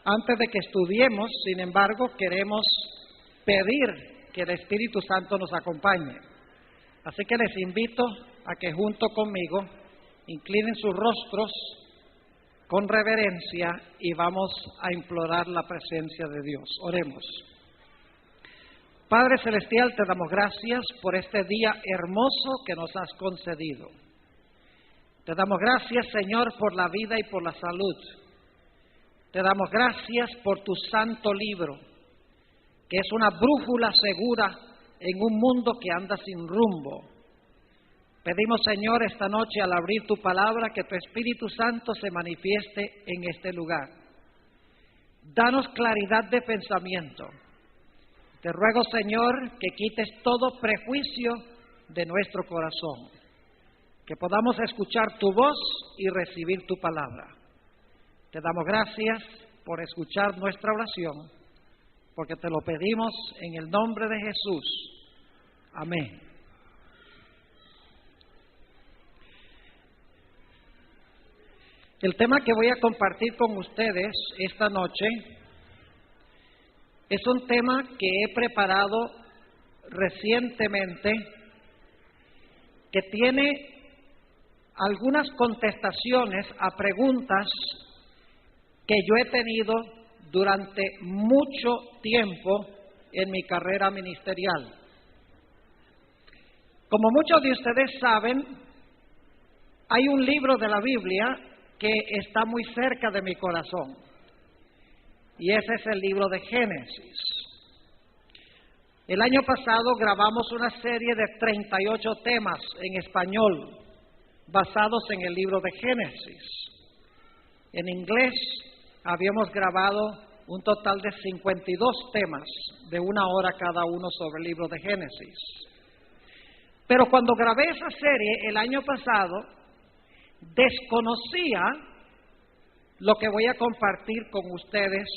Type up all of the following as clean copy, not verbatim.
Antes de que estudiemos, sin embargo, queremos pedir que el Espíritu Santo nos acompañe. Así que les invito a que junto conmigo inclinen sus rostros con reverencia y vamos a implorar la presencia de Dios. Oremos. Padre Celestial, te damos gracias por este día hermoso que nos has concedido. Te damos gracias, Señor, por la vida y por la salud. Te damos gracias por tu santo libro, que es una brújula segura en un mundo que anda sin rumbo. Pedimos, Señor, esta noche al abrir tu palabra, que tu Espíritu Santo se manifieste en este lugar. Danos claridad de pensamiento. Te ruego, Señor, que quites todo prejuicio de nuestro corazón, que podamos escuchar tu voz y recibir tu palabra. Te damos gracias por escuchar nuestra oración, porque te lo pedimos en el nombre de Jesús. Amén. El tema que voy a compartir con ustedes esta noche es un tema que he preparado recientemente, que tiene algunas contestaciones a preguntas que yo he tenido durante mucho tiempo en mi carrera ministerial. Como muchos de ustedes saben, hay un libro de la Biblia que está muy cerca de mi corazón, y ese es el libro de Génesis. El año pasado grabamos una serie de 38 temas en español basados en el libro de Génesis. En inglés habíamos grabado un total de 52 temas de 1 hora cada uno sobre el libro de Génesis. Pero cuando grabé esa serie el año pasado, desconocía lo que voy a compartir con ustedes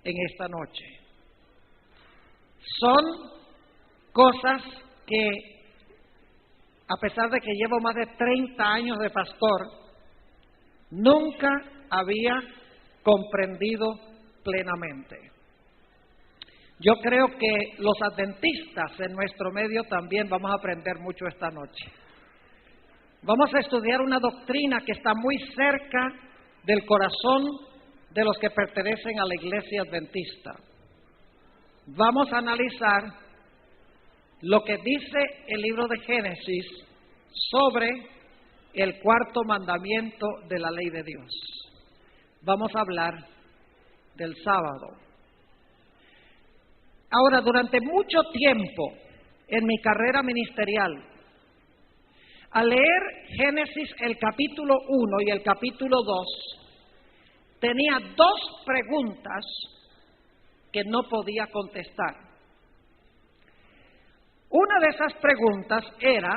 en esta noche. Son cosas que, a pesar de que llevo más de 30 años de pastor, nunca había comprendido plenamente. Yo creo que los adventistas en nuestro medio también vamos a aprender mucho esta noche. Vamos a estudiar una doctrina que está muy cerca del corazón de los que pertenecen a la iglesia adventista. Vamos a analizar lo que dice el libro de Génesis sobre el cuarto mandamiento de la ley de Dios. Vamos a hablar del sábado. Ahora, durante mucho tiempo en mi carrera ministerial, al leer Génesis el capítulo 1 y el capítulo 2, tenía 2 preguntas que no podía contestar. Una de esas preguntas era,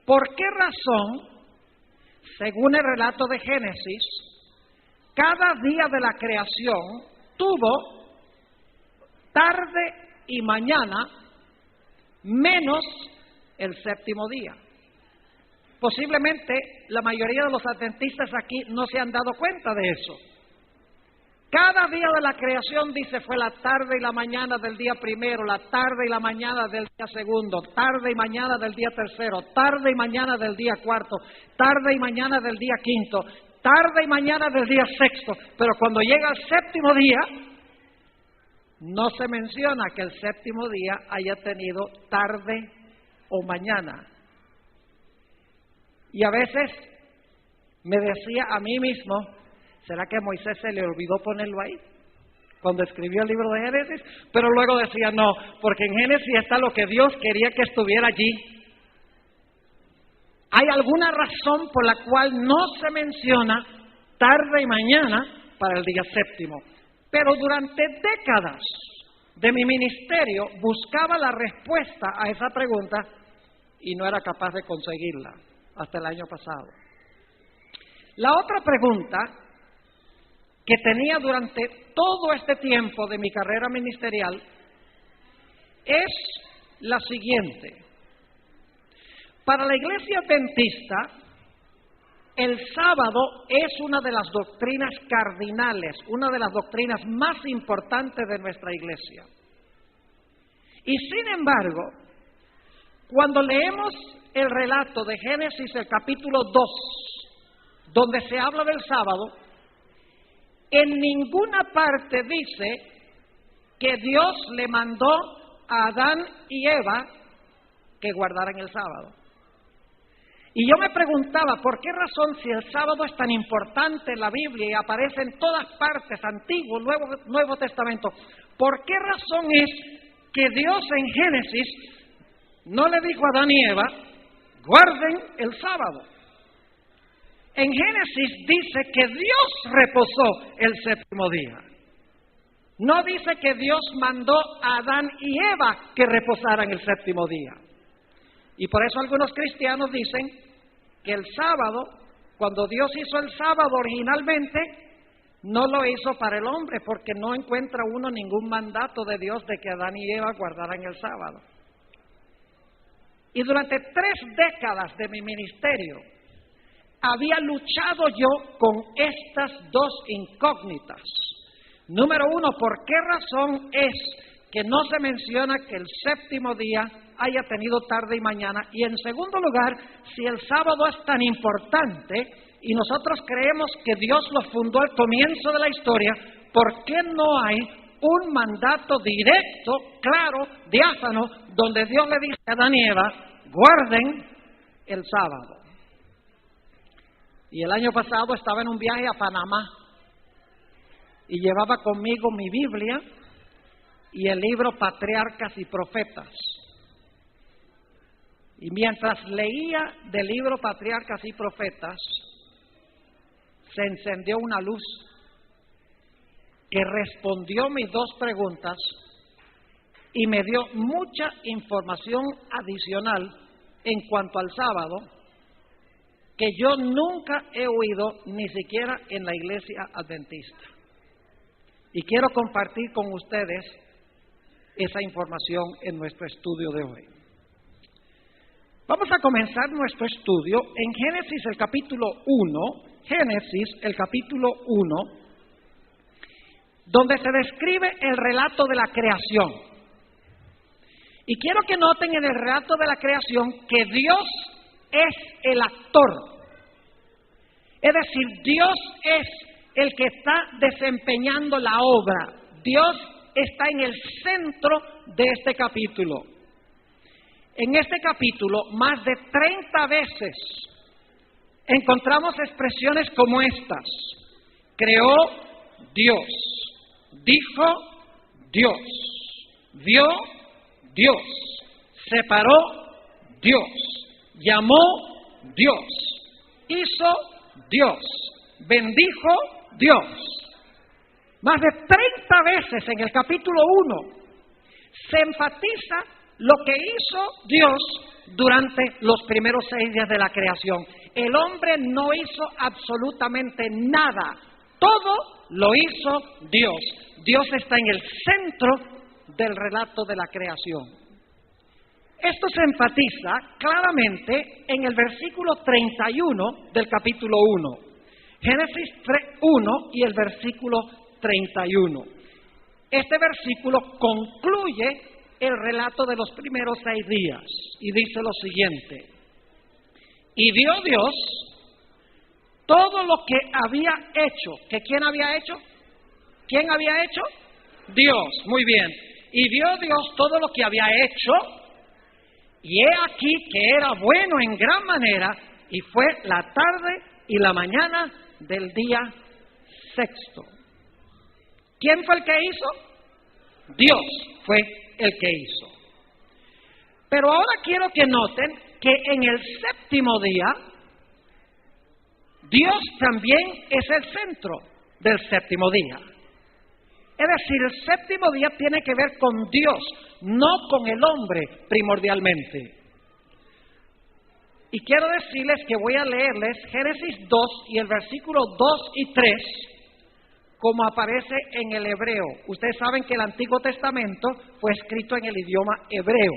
¿por qué razón, según el relato de Génesis, cada día de la creación tuvo tarde y mañana menos el séptimo día? Posiblemente la mayoría de los adventistas aquí no se han dado cuenta de eso. Cada día de la creación, dice, fue la tarde y la mañana del día primero, la tarde y la mañana del día segundo, tarde y mañana del día tercero, tarde y mañana del día cuarto, tarde y mañana del día quinto, tarde y mañana del día sexto. Pero cuando llega el séptimo día, no se menciona que el séptimo día haya tenido tarde o mañana. Y a veces me decía a mí mismo, ¿será que a Moisés se le olvidó ponerlo ahí cuando escribió el libro de Génesis? Pero luego decía, no, porque en Génesis está lo que Dios quería que estuviera allí. Hay alguna razón por la cual no se menciona tarde y mañana para el día séptimo. Pero durante décadas de mi ministerio buscaba la respuesta a esa pregunta y no era capaz de conseguirla hasta el año pasado. La otra pregunta que tenía durante todo este tiempo de mi carrera ministerial es la siguiente. Para la iglesia adventista, el sábado es una de las doctrinas cardinales, una de las doctrinas más importantes de nuestra iglesia. Y sin embargo, cuando leemos el relato de Génesis, el capítulo 2, donde se habla del sábado, en ninguna parte dice que Dios le mandó a Adán y Eva que guardaran el sábado. Y yo me preguntaba, ¿por qué razón, si el sábado es tan importante en la Biblia y aparece en todas partes, Antiguo, Nuevo Testamento, por qué razón es que Dios en Génesis no le dijo a Adán y Eva, guarden el sábado? En Génesis dice que Dios reposó el séptimo día. No dice que Dios mandó a Adán y Eva que reposaran el séptimo día. Y por eso algunos cristianos dicen que el sábado, cuando Dios hizo el sábado originalmente, no lo hizo para el hombre, porque no encuentra uno ningún mandato de Dios de que Adán y Eva guardaran el sábado. Y durante 3 décadas de mi ministerio, había luchado yo con estas dos incógnitas. Número 1, ¿por qué razón es que no se menciona que el séptimo día haya tenido tarde y mañana? Y en segundo lugar, si el sábado es tan importante y nosotros creemos que Dios lo fundó al comienzo de la historia, ¿por qué no hay un mandato directo, claro, diáfano, donde Dios le dice a Adán y Eva, guarden el sábado? Y el año pasado estaba en un viaje a Panamá y llevaba conmigo mi Biblia y el libro Patriarcas y Profetas. Y mientras leía del libro Patriarcas y Profetas, se encendió una luz que respondió mis 2 preguntas y me dio mucha información adicional en cuanto al sábado que yo nunca he oído ni siquiera en la iglesia adventista. Y quiero compartir con ustedes esa información en nuestro estudio de hoy. Vamos a comenzar nuestro estudio en Génesis el capítulo 1, donde se describe el relato de la creación. Y quiero que noten en el relato de la creación que Dios es el actor. Es decir, Dios es el que está desempeñando la obra. Dios está en el centro de este capítulo. En este capítulo, más de 30 veces encontramos expresiones como estas: creó Dios, dijo Dios, vio Dios, separó Dios, llamó Dios, hizo Dios, bendijo Dios. Más de 30 veces en el capítulo 1 se enfatiza lo que hizo Dios durante los primeros 6 días de la creación. El hombre no hizo absolutamente nada, todo lo hizo Dios. Dios está en el centro del relato de la creación. Esto se enfatiza claramente en el versículo 31 del capítulo 1. Génesis 1 y el versículo 31. Este versículo concluye el relato de los primeros 6 días y dice lo siguiente: y vio Dios todo lo que había hecho. ¿Que quién había hecho? ¿Quién había hecho? Dios. Muy bien. Y vio Dios todo lo que había hecho, y he aquí que era bueno en gran manera, y fue la tarde y la mañana del día 6. ¿Quién fue el que hizo? Dios fue el que hizo. Pero ahora quiero que noten que en el séptimo día, Dios también es el centro del séptimo día. Es decir, el séptimo día tiene que ver con Dios, no con el hombre primordialmente. Y quiero decirles que voy a leerles Génesis 2 y el versículo 2 y 3, como aparece en el hebreo. Ustedes saben que el Antiguo Testamento fue escrito en el idioma hebreo,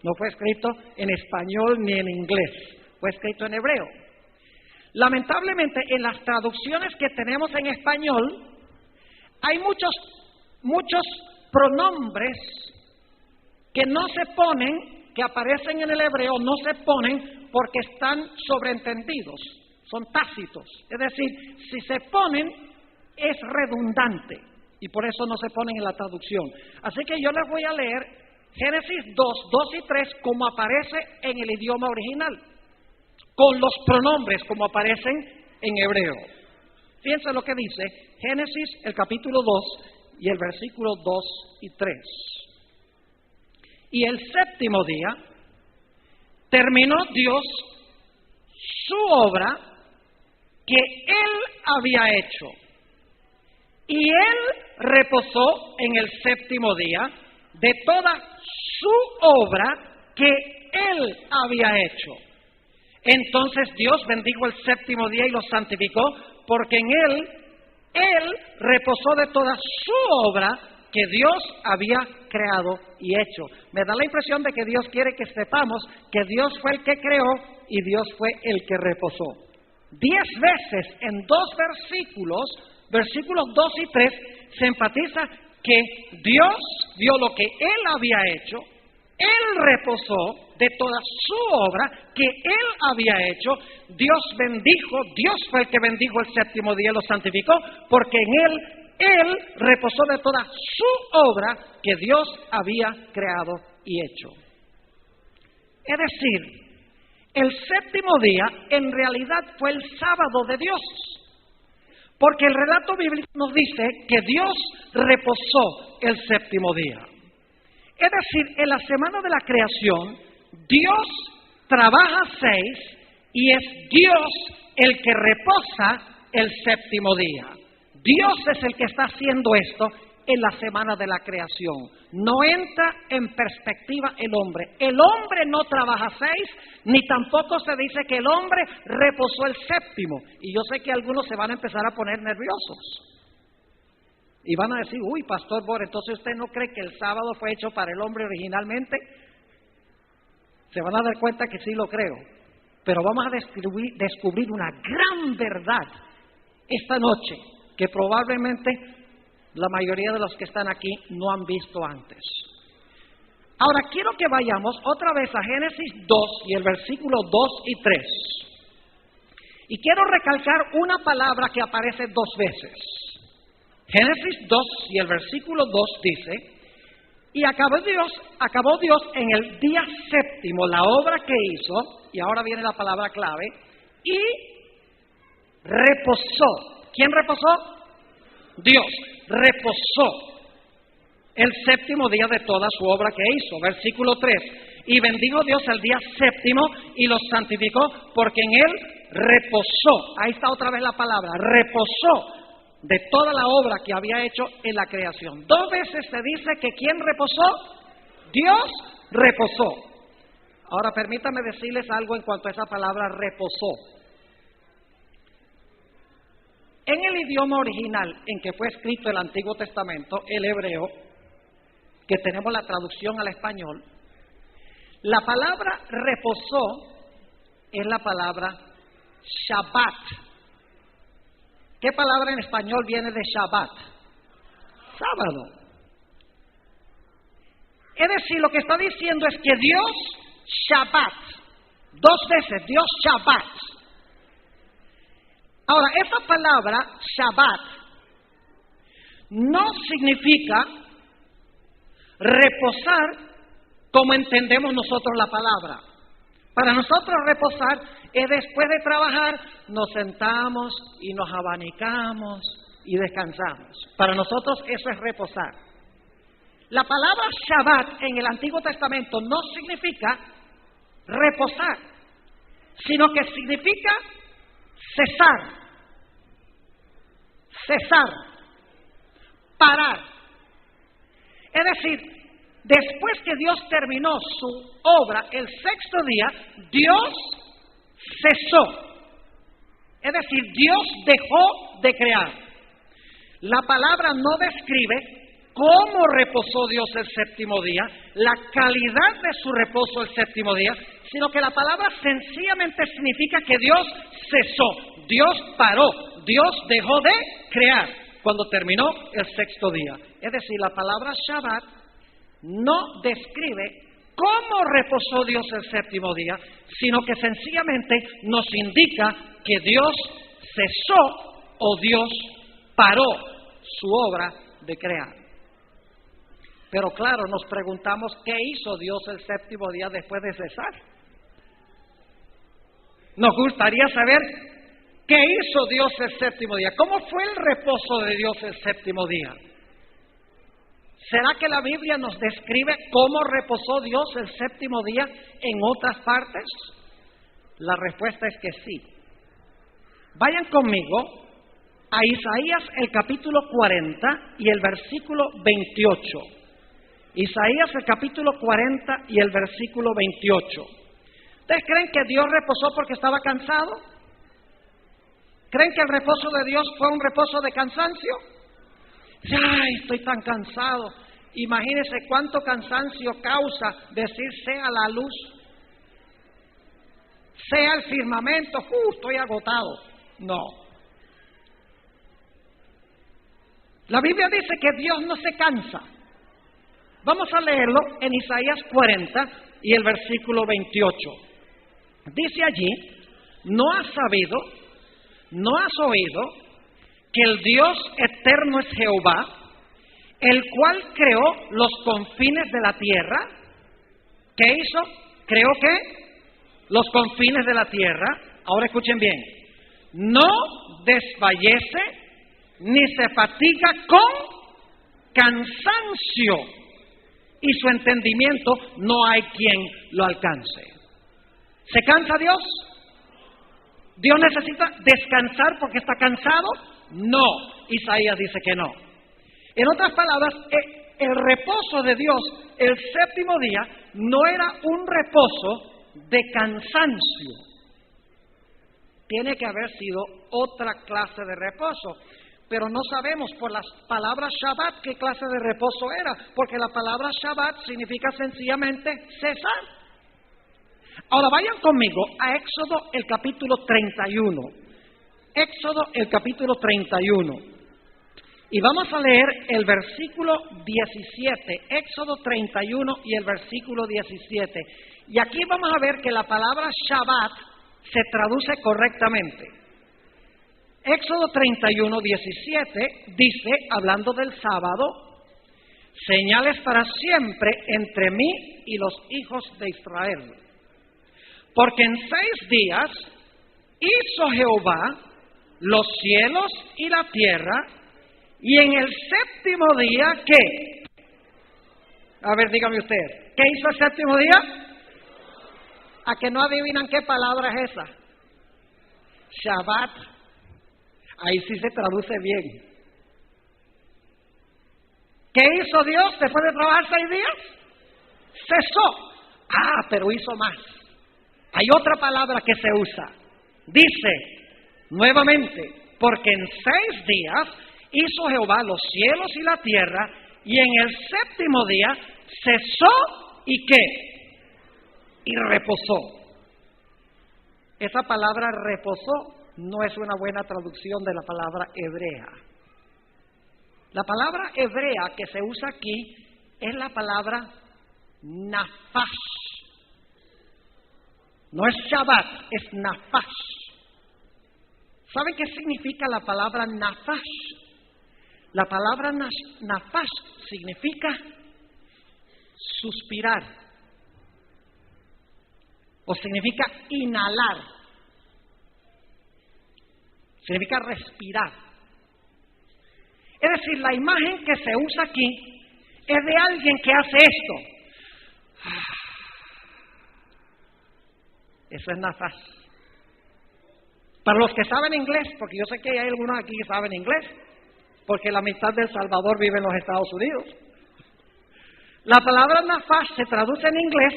no fue escrito en español ni en inglés, fue escrito en hebreo. Lamentablemente, en las traducciones que tenemos en español, hay muchos pronombres que no se ponen, que aparecen en el hebreo, no se ponen porque están sobreentendidos, son tácitos. Es decir, si se ponen, es redundante y por eso no se ponen en la traducción. Así que yo les voy a leer Génesis 2 y 3 como aparece en el idioma original, con los pronombres como aparecen en hebreo. Fíjense lo que dice Génesis, el capítulo 2 y el versículo 2 y 3. Y el séptimo día terminó Dios su obra que Él había hecho. Y Él reposó en el séptimo día de toda su obra que Él había hecho. Entonces Dios bendijo el séptimo día y lo santificó, porque en Él reposó de toda su obra que Dios había creado y hecho. Me da la impresión de que Dios quiere que sepamos que Dios fue el que creó y Dios fue el que reposó. 10 veces en 2 versículos 2 y 3, se enfatiza que Dios vio lo que Él había hecho, Él reposó de toda su obra que Él había hecho, Dios fue el que bendijo el séptimo día y lo santificó, porque en Él reposó de toda su obra que Dios había creado y hecho. Es decir, el séptimo día en realidad fue el sábado de Dios, porque el relato bíblico nos dice que Dios reposó el séptimo día. Es decir, en la semana de la creación, Dios trabaja 6 y es Dios el que reposa el séptimo día. Dios es el que está haciendo esto en la semana de la creación. No entra en perspectiva el hombre. El hombre no trabaja 6, ni tampoco se dice que el hombre reposó el séptimo. Y yo sé que algunos se van a empezar a poner nerviosos. Y van a decir, uy, Pastor Bor, entonces usted no cree que el sábado fue hecho para el hombre originalmente. Se van a dar cuenta que sí lo creo. Pero vamos a descubrir una gran verdad esta noche, que probablemente la mayoría de los que están aquí no han visto antes. Ahora quiero que vayamos otra vez a Génesis 2 y el versículo 2 y 3. Y quiero recalcar una palabra que aparece 2 veces. Génesis 2 y el versículo 2 dice: y acabó Dios en el día séptimo la obra que hizo, y ahora viene la palabra clave, y reposó. ¿Quién reposó? Dios reposó el séptimo día de toda su obra que hizo. Versículo 3. Y bendijo Dios el día séptimo y lo santificó, porque en él reposó. Ahí está otra vez la palabra, reposó de toda la obra que había hecho en la creación. 2 veces se dice que ¿quién reposó? Dios reposó. Ahora permítame decirles algo en cuanto a esa palabra reposó. En el idioma original en que fue escrito el Antiguo Testamento, el hebreo, que tenemos la traducción al español, la palabra reposó es la palabra Shabbat. ¿Qué palabra en español viene de Shabbat? Sábado. Es decir, lo que está diciendo es que Dios Shabbat, 2 veces, Dios Shabbat. Ahora, esa palabra Shabbat no significa reposar como entendemos nosotros la palabra. Para nosotros reposar es después de trabajar, nos sentamos y nos abanicamos y descansamos. Para nosotros eso es reposar. La palabra Shabbat en el Antiguo Testamento no significa reposar, sino que significa cesar, parar. Es decir, después que Dios terminó su obra el sexto día, Dios cesó. Es decir, Dios dejó de crear. La palabra no describe cómo reposó Dios el séptimo día, la calidad de su reposo el séptimo día, sino que la palabra sencillamente significa que Dios cesó, Dios paró, Dios dejó de crear cuando terminó el sexto día. Es decir, la palabra Shabbat no describe cómo reposó Dios el séptimo día, sino que sencillamente nos indica que Dios cesó o Dios paró su obra de crear. Pero claro, nos preguntamos qué hizo Dios el séptimo día después de cesar. Nos gustaría saber qué hizo Dios el séptimo día. ¿Cómo fue el reposo de Dios el séptimo día? ¿Será que la Biblia nos describe cómo reposó Dios el séptimo día en otras partes? La respuesta es que sí. Vayan conmigo a Isaías el capítulo 40 y el versículo 28. Isaías el capítulo 40 y el versículo 28. ¿Ustedes creen que Dios reposó porque estaba cansado? ¿Creen que el reposo de Dios fue un reposo de cansancio? ¡Ay, estoy tan cansado! Imagínense cuánto cansancio causa decir sea la luz, sea el firmamento, estoy agotado. No. La Biblia dice que Dios no se cansa. Vamos a leerlo en Isaías 40 y el versículo 28. Dice allí, ¿no has sabido, no has oído que el Dios eterno es Jehová, el cual creó los confines de la tierra? ¿Qué hizo? ¿Creó qué? Los confines de la tierra. Ahora escuchen bien. No desfallece ni se fatiga con cansancio, y su entendimiento no hay quien lo alcance. ¿Se cansa Dios? ¿Dios necesita descansar porque está cansado? No, Isaías dice que no. En otras palabras, el reposo de Dios, el séptimo día, no era un reposo de cansancio. Tiene que haber sido otra clase de reposo, pero no sabemos por las palabras Shabbat qué clase de reposo era, porque la palabra Shabbat significa sencillamente cesar. Ahora vayan conmigo a Éxodo el capítulo 31. Éxodo el capítulo 31. Y vamos a leer el versículo 17. Éxodo 31 y el versículo 17. Y aquí vamos a ver que la palabra Shabbat se traduce correctamente. Éxodo 31, 17 dice, hablando del sábado, señales para siempre entre mí y los hijos de Israel. Porque en 6 días hizo Jehová los cielos y la tierra, y en el séptimo día, ¿qué? A ver, dígame usted, ¿qué hizo el séptimo día? ¿A que no adivinan qué palabra es esa? Shabbat. Ahí sí se traduce bien. ¿Qué hizo Dios después de trabajar 6 días? Cesó. Pero hizo más. Hay otra palabra que se usa. Dice, nuevamente, porque en 6 días hizo Jehová los cielos y la tierra, y en el séptimo día cesó, ¿y qué? Y reposó. Esa palabra reposó no es una buena traducción de la palabra hebrea. La palabra hebrea que se usa aquí es la palabra nafas. No es Shabbat, es nafas. ¿Saben qué significa la palabra nafas? La palabra nafas significa suspirar o significa inhalar. Significa respirar. Es decir, la imagen que se usa aquí es de alguien que hace esto. Eso es nafas. Para los que saben inglés, porque yo sé que hay algunos aquí que saben inglés, porque la mitad de El Salvador vive en los Estados Unidos. La palabra nafas se traduce en inglés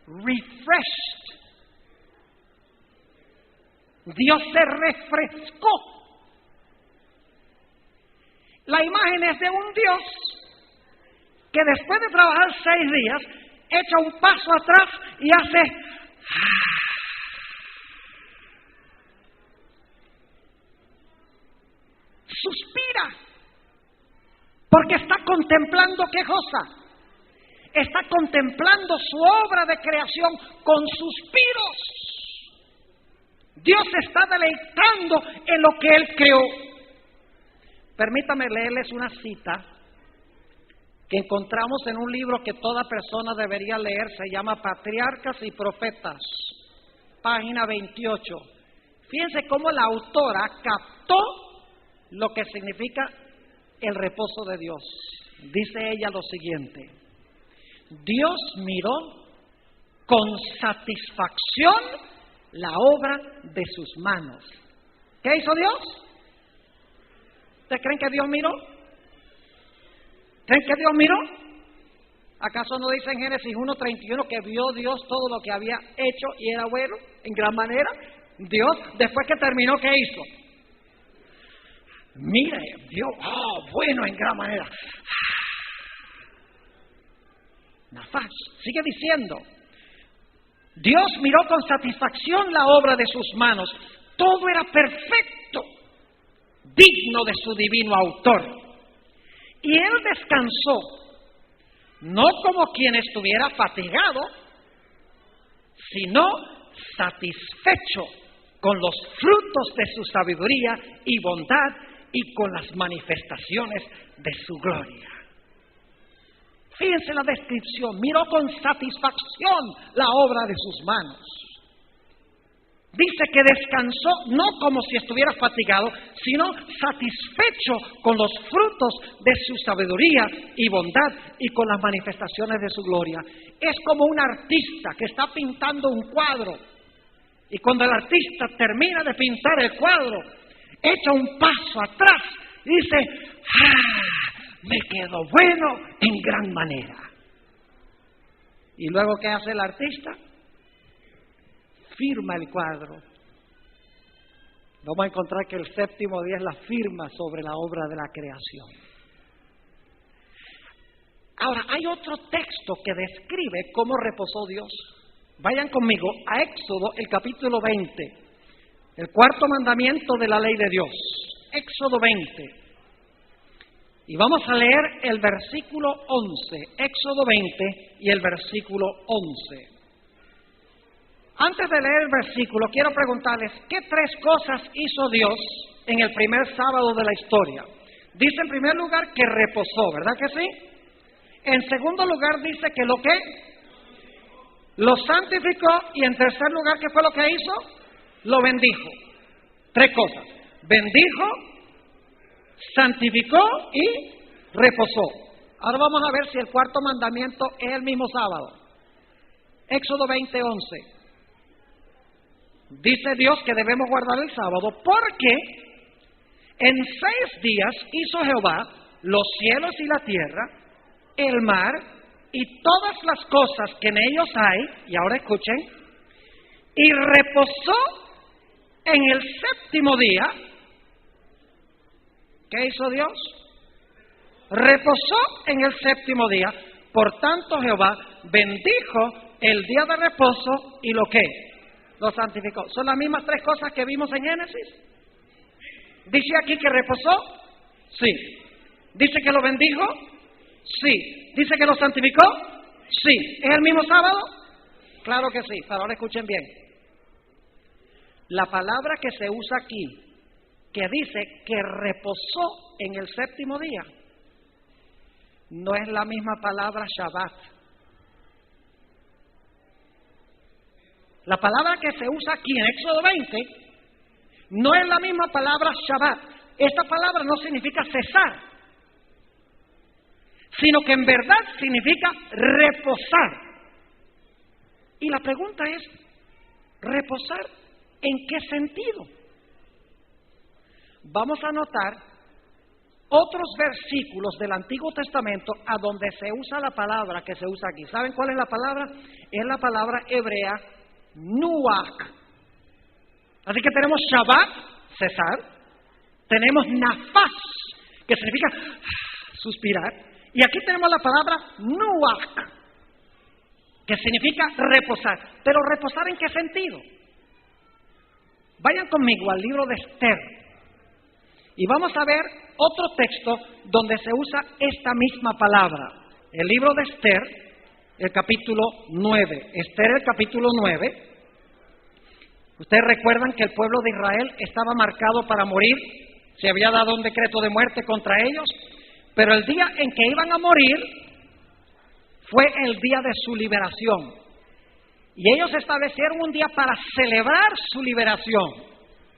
refreshed. Dios se refrescó. La imagen es de un Dios que después de trabajar 6 días, echa un paso atrás y hace... Suspira, porque está contemplando qué cosa. Está contemplando su obra de creación con suspiros. Dios se está deleitando en lo que Él creó. Permítame leerles una cita que encontramos en un libro que toda persona debería leer. Se llama Patriarcas y Profetas, página 28. Fíjense cómo la autora captó lo que significa el reposo de Dios. Dice ella lo siguiente: Dios miró con satisfacción la obra de sus manos. ¿Qué hizo Dios? ¿Ustedes creen que Dios miró? ¿Creen que Dios miró? ¿Acaso no dice en Génesis 1:31 que vio Dios todo lo que había hecho y era bueno en gran manera? Dios, después que terminó, ¿qué hizo? Mire, Dios, bueno en gran manera. Nafas, sigue diciendo: Dios miró con satisfacción la obra de sus manos. Todo era perfecto, digno de su divino autor. Y Él descansó, no como quien estuviera fatigado, sino satisfecho con los frutos de su sabiduría y bondad y con las manifestaciones de su gloria. Fíjense la descripción: miró con satisfacción la obra de sus manos. Dice que descansó no como si estuviera fatigado, sino satisfecho con los frutos de su sabiduría y bondad y con las manifestaciones de su gloria. Es como un artista que está pintando un cuadro, y cuando el artista termina de pintar el cuadro, echa un paso atrás y dice: me quedó bueno en gran manera. ¿Y luego qué hace el artista? Firma el cuadro. Vamos a encontrar que el 7º día es la firma sobre la obra de la creación. Ahora, hay otro texto que describe cómo reposó Dios. Vayan conmigo a Éxodo, el capítulo 20, el 4º mandamiento de la ley de Dios. Éxodo 20. Y vamos a leer el versículo 11, Éxodo 20 y el versículo 11. Antes de leer el versículo, quiero preguntarles, ¿qué 3 cosas hizo Dios en el primer sábado de la historia? Dice en primer lugar que reposó, ¿verdad que sí? En segundo lugar dice que lo santificó, y en tercer lugar, ¿qué fue lo que hizo? Lo bendijo. 3 cosas: bendijo, santificó y reposó. Ahora vamos a ver si el 4º mandamiento es el mismo sábado. Éxodo 20:11. Dice Dios que debemos guardar el sábado porque en 6 días hizo Jehová los cielos y la tierra, el mar y todas las cosas que en ellos hay. Y ahora escuchen: y reposó en el 7º día. ¿Qué hizo Dios? Reposó en el 7º día. Por tanto, Jehová bendijo el día de reposo y ¿lo qué? Lo santificó. ¿Son las mismas 3 cosas que vimos en Génesis? ¿Dice aquí que reposó? Sí. ¿Dice que lo bendijo? Sí. ¿Dice que lo santificó? Sí. ¿Es el mismo sábado? Claro que sí. Pero ahora escuchen bien. La palabra que se usa aquí, que dice que reposó en el 7º día, no es la misma palabra Shabbat. La palabra que se usa aquí en Éxodo 20 no es la misma palabra Shabbat. Esta palabra no significa cesar, sino que en verdad significa reposar. Y la pregunta es, ¿reposar en qué sentido? Vamos a notar otros versículos del Antiguo Testamento a donde se usa la palabra que se usa aquí. ¿Saben cuál es la palabra? Es la palabra hebrea Nuach. Así que tenemos Shabbat, cesar. Tenemos Nafas, que significa suspirar. Y aquí tenemos la palabra nuach, que significa reposar. Pero ¿reposar en qué sentido? Vayan conmigo al libro de Esther y vamos a ver otro texto donde se usa esta misma palabra. El libro de Esther, el capítulo 9. Esther, el capítulo 9. Ustedes recuerdan que el pueblo de Israel estaba marcado para morir, se había dado un decreto de muerte contra ellos, pero el día en que iban a morir fue el día de su liberación. Y ellos establecieron un día para celebrar su liberación.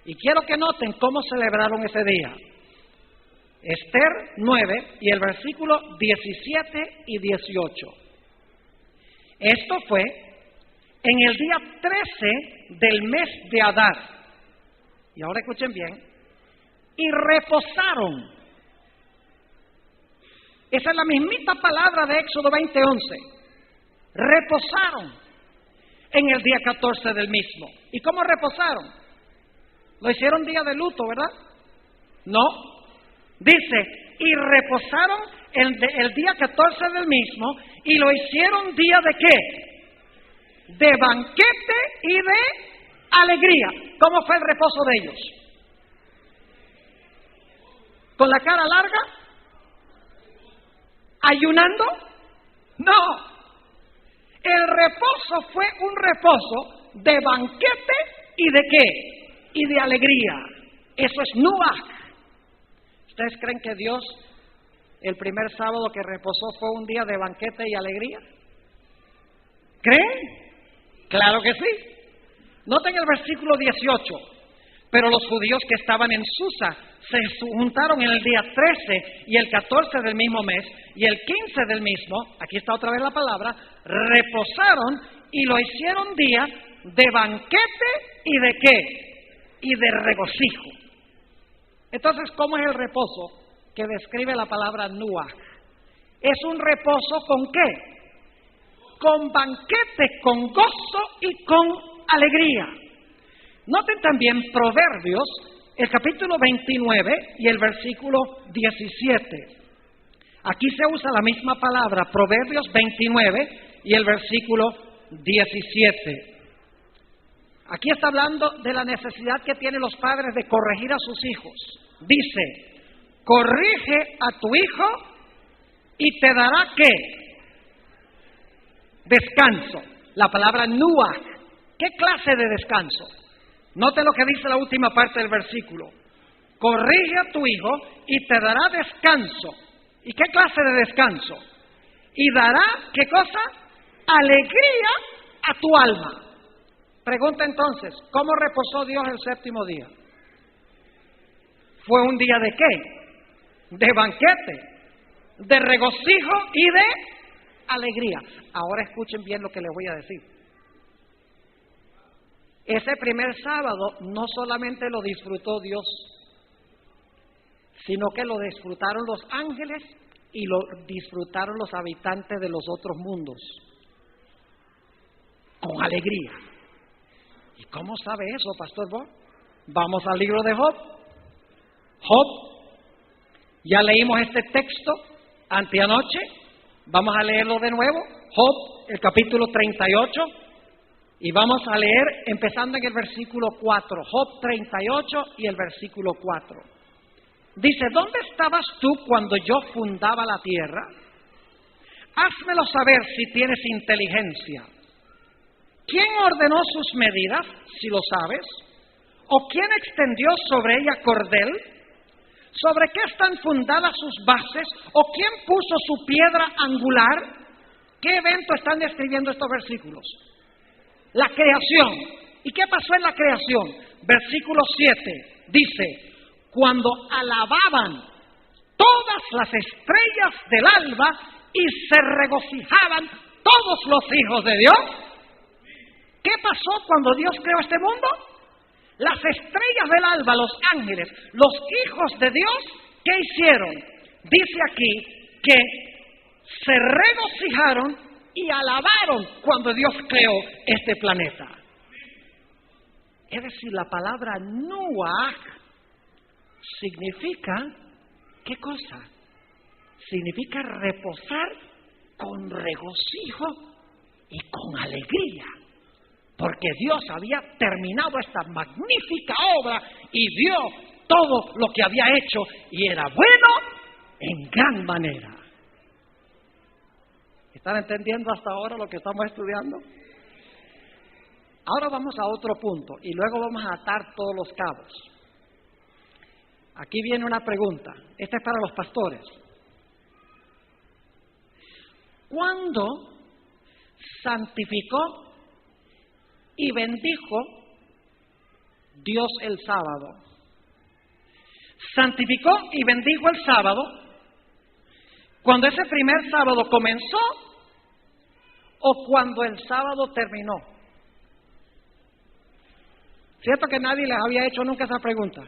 Y quiero que noten cómo celebraron ese día. Esther 9 y el versículo 17 y 18. Esto fue en el día 13 del mes de Adar. Y ahora escuchen bien. Y reposaron. Esa es la mismita palabra de Éxodo 20:11. Reposaron en el día 14 del mismo. ¿Y cómo reposaron? Lo hicieron día de luto, ¿verdad? No. Dice, y reposaron el día 14 del mismo y lo hicieron día de ¿qué? De banquete y de alegría. ¿Cómo fue el reposo de ellos? ¿Con la cara larga? ¿Ayunando? No. El reposo fue un reposo de banquete y de ¿qué? Y de alegría. Eso es nuach. ¿Ustedes creen que Dios, el primer sábado que reposó, fue un día de banquete y alegría? ¿Creen? Claro que sí. Noten el versículo 18. Pero los judíos que estaban en Susa se juntaron en el día 13 y el 14 del mismo mes y el 15 del mismo, aquí está otra vez la palabra, reposaron y lo hicieron día de banquete y de ¿qué? Y de regocijo. Entonces, ¿cómo es el reposo que describe la palabra nuach? Es un reposo ¿con qué? Con banquete, con gozo y con alegría. Noten también Proverbios, el capítulo 29 y el versículo 17. Aquí se usa la misma palabra, Proverbios 29 y el versículo 17. Aquí está hablando de la necesidad que tienen los padres de corregir a sus hijos. Dice, corrige a tu hijo y te dará ¿qué? Descanso. La palabra nuach. ¿Qué clase de descanso? Note lo que dice la última parte del versículo. Corrige a tu hijo y te dará descanso. ¿Y qué clase de descanso? Y dará, ¿qué cosa? Alegría a tu alma. Pregunta entonces, ¿cómo reposó Dios el séptimo día? ¿Fue un día de qué? De banquete, de regocijo y de alegría. Ahora escuchen bien lo que les voy a decir. Ese primer sábado no solamente lo disfrutó Dios, sino que lo disfrutaron los ángeles y lo disfrutaron los habitantes de los otros mundos, con alegría. ¿Y cómo sabe eso, Pastor Bob? Vamos al libro de Job. Job, ya leímos este texto anteanoche, vamos a leerlo de nuevo. Job, el capítulo 38, y vamos a leer empezando en el versículo 4. Job 38 y el versículo 4. Dice, ¿dónde estabas tú cuando yo fundaba la tierra? Házmelo saber si tienes inteligencia. ¿Quién ordenó sus medidas, si lo sabes? ¿O quién extendió sobre ella cordel? ¿Sobre qué están fundadas sus bases? ¿O quién puso su piedra angular? ¿Qué evento están describiendo estos versículos? La creación. ¿Y qué pasó en la creación? Versículo 7 dice, cuando alababan todas las estrellas del alba y se regocijaban todos los hijos de Dios. ¿Qué pasó cuando Dios creó este mundo? Las estrellas del alba, los ángeles, los hijos de Dios, ¿qué hicieron? Dice aquí que se regocijaron y alabaron cuando Dios creó este planeta. Es decir, la palabra nuach significa, ¿qué cosa? significa reposar con regocijo y con alegría, porque Dios había terminado esta magnífica obra y vio todo lo que había hecho y era bueno en gran manera. ¿Están entendiendo hasta ahora lo que estamos estudiando? Ahora vamos a otro punto y luego vamos a atar todos los cabos. Aquí viene una pregunta. Esta es para los pastores. ¿Cuándo santificó y bendijo Dios el sábado? ¿Santificó y bendijo el sábado cuando ese primer sábado comenzó o cuando el sábado terminó? ¿Cierto que nadie les había hecho nunca esa pregunta?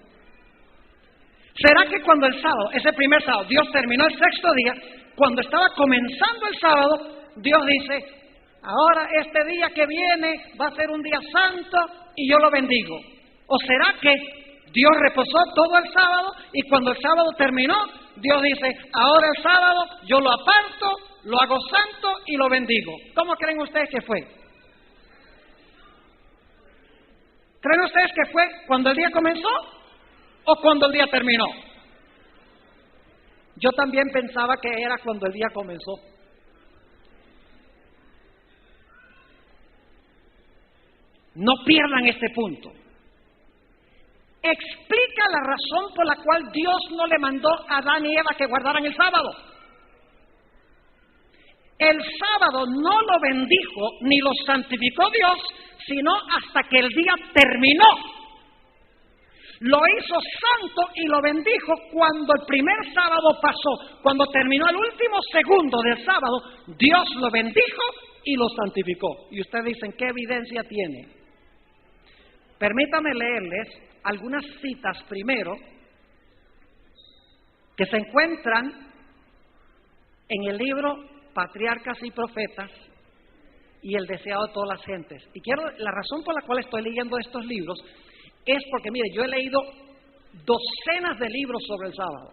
¿Será que cuando el sábado, ese primer sábado, Dios terminó el sexto día, cuando estaba comenzando el sábado, Dios dice, ahora este día que viene va a ser un día santo y yo lo bendigo? ¿O será que Dios reposó todo el sábado y cuando el sábado terminó, Dios dice, ahora el sábado yo lo aparto, lo hago santo y lo bendigo? ¿Cómo creen ustedes que fue? ¿Creen ustedes que fue cuando el día comenzó o cuando el día terminó? Yo también pensaba que era cuando el día comenzó. No pierdan este punto. Explica la razón por la cual Dios no le mandó a Adán y Eva que guardaran el sábado. El sábado no lo bendijo ni lo santificó Dios, sino hasta que el día terminó. Lo hizo santo y lo bendijo cuando el primer sábado pasó. Cuando terminó el último segundo del sábado, Dios lo bendijo y lo santificó. Y ustedes dicen, ¿qué evidencia tiene? Permítanme leerles algunas citas primero que se encuentran en el libro Patriarcas y Profetas y El deseado de todas las gentes. Y la razón por la cual estoy leyendo estos libros es porque, mire, yo he leído docenas de libros sobre el sábado,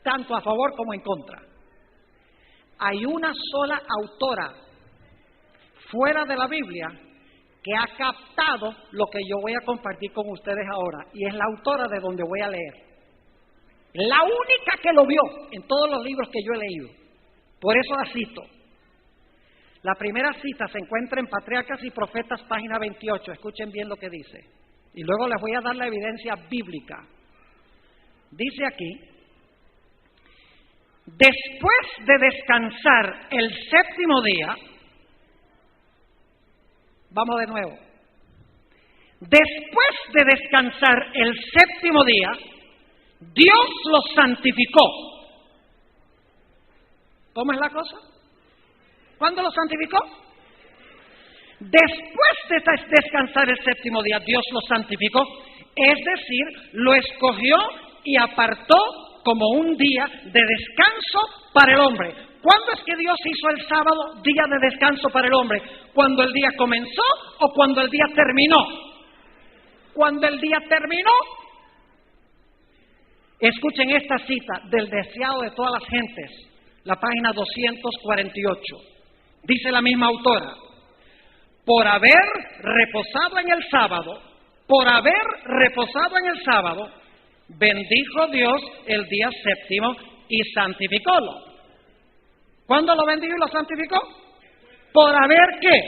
tanto a favor como en contra. Hay una sola autora fuera de la Biblia que ha captado lo que yo voy a compartir con ustedes ahora, y es la autora de donde voy a leer. La única que lo vio en todos los libros que yo he leído. Por eso la cito. La primera cita se encuentra en Patriarcas y Profetas, página 28. Escuchen bien lo que dice. Y luego les voy a dar la evidencia bíblica. Dice aquí, después de descansar el séptimo día, vamos de nuevo, después de descansar el séptimo día, Dios lo santificó. ¿Cómo es la cosa? ¿Cuándo lo santificó? Después de descansar el séptimo día, Dios lo santificó, es decir, lo escogió y apartó como un día de descanso para el hombre. ¿Cuándo es que Dios hizo el sábado día de descanso para el hombre? ¿Cuando el día comenzó o cuando el día terminó? Cuando el día terminó. Escuchen esta cita del deseado de todas las gentes, la página 248. Dice la misma autora, por haber reposado en el sábado, bendijo Dios el día séptimo y santificólo. ¿Cuándo lo bendijo y lo santificó? ¿Por haber qué?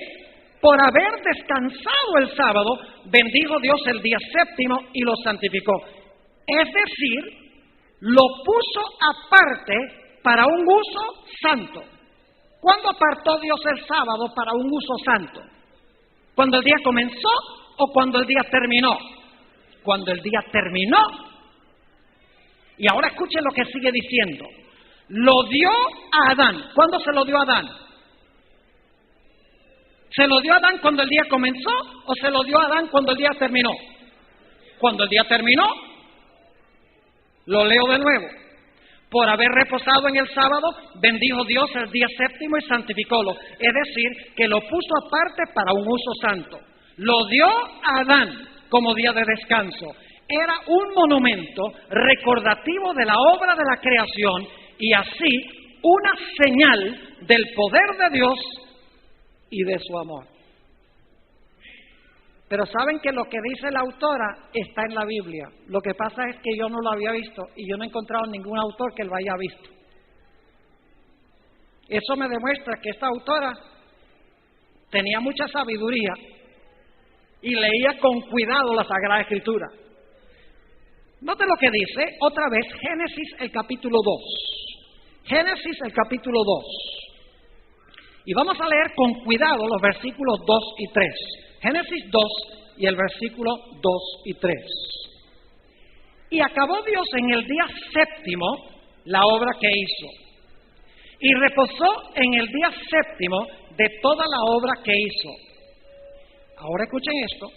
Por haber descansado el sábado, bendijo Dios el día séptimo y lo santificó. Es decir, lo puso aparte para un uso santo. ¿Cuándo apartó Dios el sábado para un uso santo? ¿Cuando el día comenzó o cuando el día terminó? Cuando el día terminó. Y ahora escuchen lo que sigue diciendo. Lo dio a Adán. ¿Cuándo se lo dio a Adán? ¿Se lo dio a Adán cuando el día comenzó o se lo dio a Adán cuando el día terminó? Cuando el día terminó. Lo leo de nuevo. Por haber reposado en el sábado, bendijo Dios el día séptimo y santificólo. Es decir, que lo puso aparte para un uso santo. Lo dio a Adán como día de descanso. Era un monumento recordativo de la obra de la creación y así una señal del poder de Dios y de su amor. Pero saben que lo que dice la autora está en la Biblia. Lo que pasa es que yo no lo había visto y yo no he encontrado ningún autor que lo haya visto. Eso me demuestra que esta autora tenía mucha sabiduría y leía con cuidado la Sagrada Escritura. Note lo que dice otra vez Génesis el capítulo 2. Génesis el capítulo 2. Y vamos a leer con cuidado los versículos 2 y 3. Génesis 2 y el versículo 2 y 3. Y acabó Dios en el día séptimo la obra que hizo. Y reposó en el día séptimo de toda la obra que hizo. Ahora escuchen esto.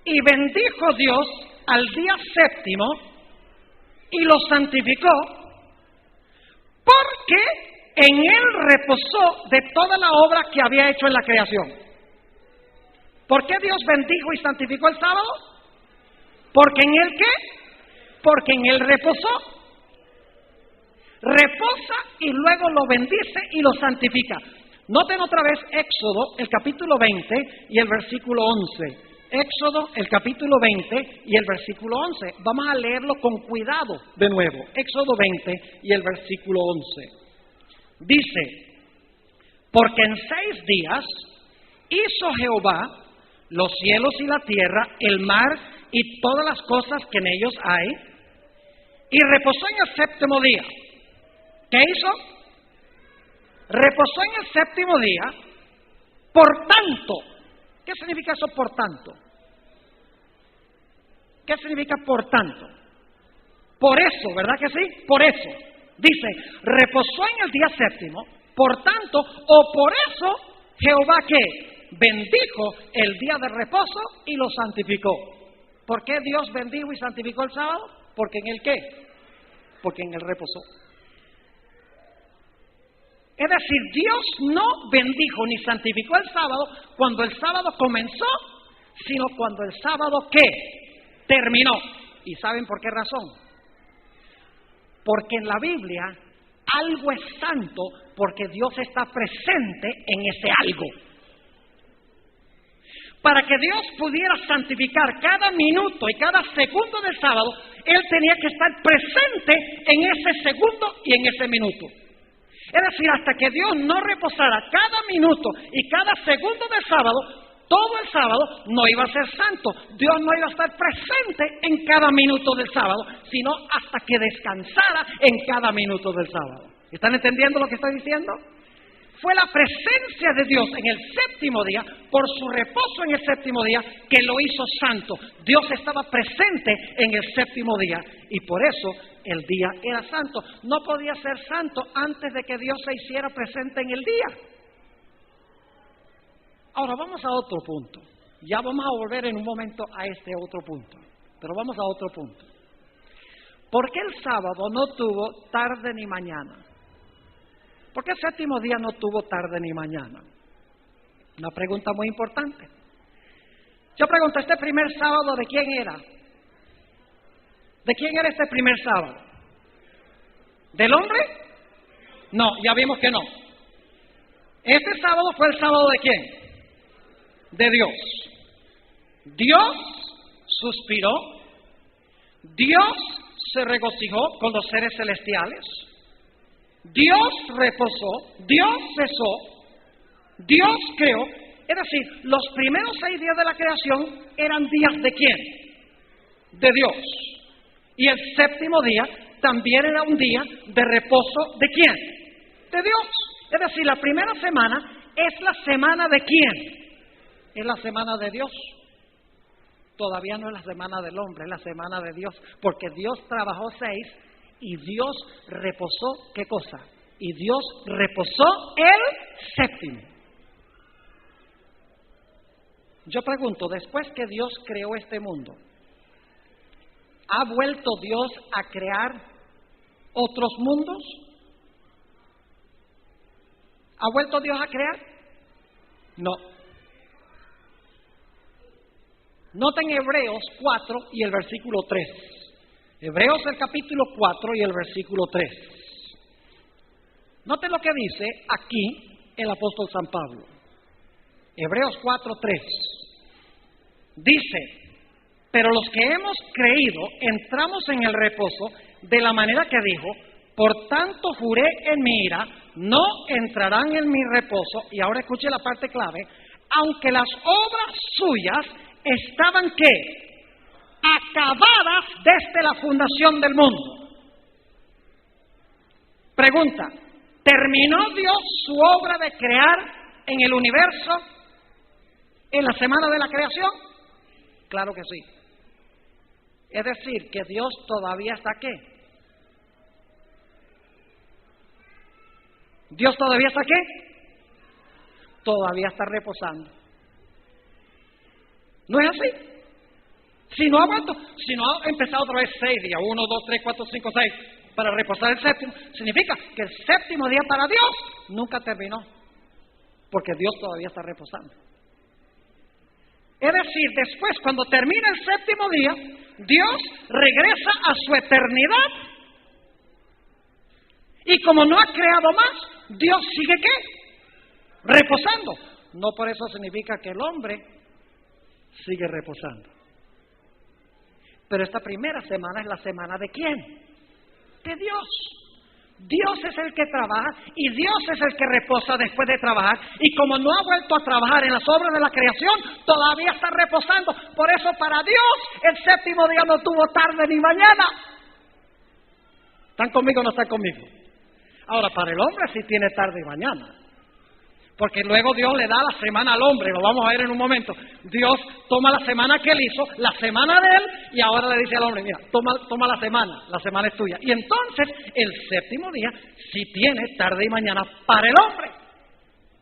Y bendijo Dios al día séptimo y lo santificó, porque en él reposó de toda la obra que había hecho en la creación. ¿Por qué Dios bendijo y santificó el sábado? ¿Porque en él qué? Porque en él reposó. Reposa y luego lo bendice y lo santifica. Noten otra vez Éxodo, el capítulo 20 y el versículo 11. Éxodo, el capítulo 20 y el versículo 11. Vamos a leerlo con cuidado de nuevo. Éxodo 20 y el versículo 11. Dice, porque en 6 días hizo Jehová los cielos y la tierra, el mar y todas las cosas que en ellos hay, y reposó en el séptimo día. ¿Qué hizo? Reposó en el séptimo día. Por tanto, ¿qué significa eso por tanto? ¿Qué significa por tanto? Por eso, ¿verdad que sí? Por eso. Dice, reposó en el día séptimo, por tanto, o por eso, Jehová ¿qué? Bendijo el día de reposo y lo santificó. ¿Por qué Dios bendijo y santificó el sábado? Porque en el ¿qué? Porque en el reposó. Es decir, Dios no bendijo ni santificó el sábado cuando el sábado comenzó, sino cuando el sábado ¿qué? Terminó. ¿Y saben por qué razón? Porque en la Biblia algo es santo porque Dios está presente en ese algo. Para que Dios pudiera santificar cada minuto y cada segundo del sábado, Él tenía que estar presente en ese segundo y en ese minuto. Es decir, hasta que Dios no reposara cada minuto y cada segundo del sábado, todo el sábado no iba a ser santo. Dios no iba a estar presente en cada minuto del sábado, sino hasta que descansara en cada minuto del sábado. ¿Están entendiendo lo que estoy diciendo? Fue la presencia de Dios en el séptimo día, por su reposo en el séptimo día, que lo hizo santo. Dios estaba presente en el séptimo día y por eso el día era santo. No podía ser santo antes de que Dios se hiciera presente en el día. Ahora vamos a otro punto. Ya vamos a volver en un momento a este otro punto. Pero vamos a otro punto. ¿Por qué el sábado no tuvo tarde ni mañana? ¿Por qué el séptimo día no tuvo tarde ni mañana? Una pregunta muy importante. Yo pregunto, ¿este primer sábado de quién era? ¿De quién era este primer sábado? ¿Del hombre? No, ya vimos que no. Este sábado fue el sábado ¿de quién? De Dios. Dios suspiró, Dios se regocijó con los seres celestiales, Dios reposó, Dios cesó, Dios creó. Es decir, los primeros 6 días de la creación eran días ¿de quién? De Dios. Y el séptimo día también era un día de reposo ¿de quién? De Dios. Es decir, la primera semana es la semana ¿de quién? Es la semana de Dios. Todavía no es la semana del hombre, es la semana de Dios. Porque Dios trabajó 6 y Dios reposó, ¿qué cosa? Y Dios reposó el séptimo. Yo pregunto, después que Dios creó este mundo, ¿ha vuelto Dios a crear otros mundos? ¿Ha vuelto Dios a crear? No. Noten Hebreos 4 y el versículo 3. Hebreos el capítulo 4 y el versículo 3. Noten lo que dice aquí el apóstol San Pablo. Hebreos 4:3. Dice: pero los que hemos creído entramos en el reposo de la manera que dijo: por tanto juré en mi ira, no entrarán en mi reposo. Y ahora escuche la parte clave: aunque las obras suyas estaban ¿qué? Acabadas desde la fundación del mundo. Pregunta: ¿terminó Dios su obra de crear en el universo en la semana de la creación? Claro que sí. Es decir, que Dios todavía está ¿qué? ¿Dios todavía está qué? Todavía está reposando. ¿No es así? Si no ha empezado otra vez 6 días, 1, 2, 3, 4, 5, 6, para reposar el séptimo, significa que el séptimo día para Dios nunca terminó, porque Dios todavía está reposando. Es decir, después, cuando termina el séptimo día, Dios regresa a su eternidad, y como no ha creado más, Dios sigue ¿qué? Reposando. No por eso significa que el hombre sigue reposando. Pero esta primera semana es la semana ¿de quién? De Dios. Dios es el que trabaja y Dios es el que reposa después de trabajar. Y como no ha vuelto a trabajar en las obras de la creación, todavía está reposando. Por eso para Dios el séptimo día no tuvo tarde ni mañana. ¿Están conmigo o no están conmigo? Ahora, para el hombre sí tiene tarde y mañana. Porque luego Dios le da la semana al hombre, lo vamos a ver en un momento. Dios toma la semana que él hizo, la semana de él, y ahora le dice al hombre: mira, toma la semana es tuya. Y entonces el séptimo día sí tiene tarde y mañana para el hombre.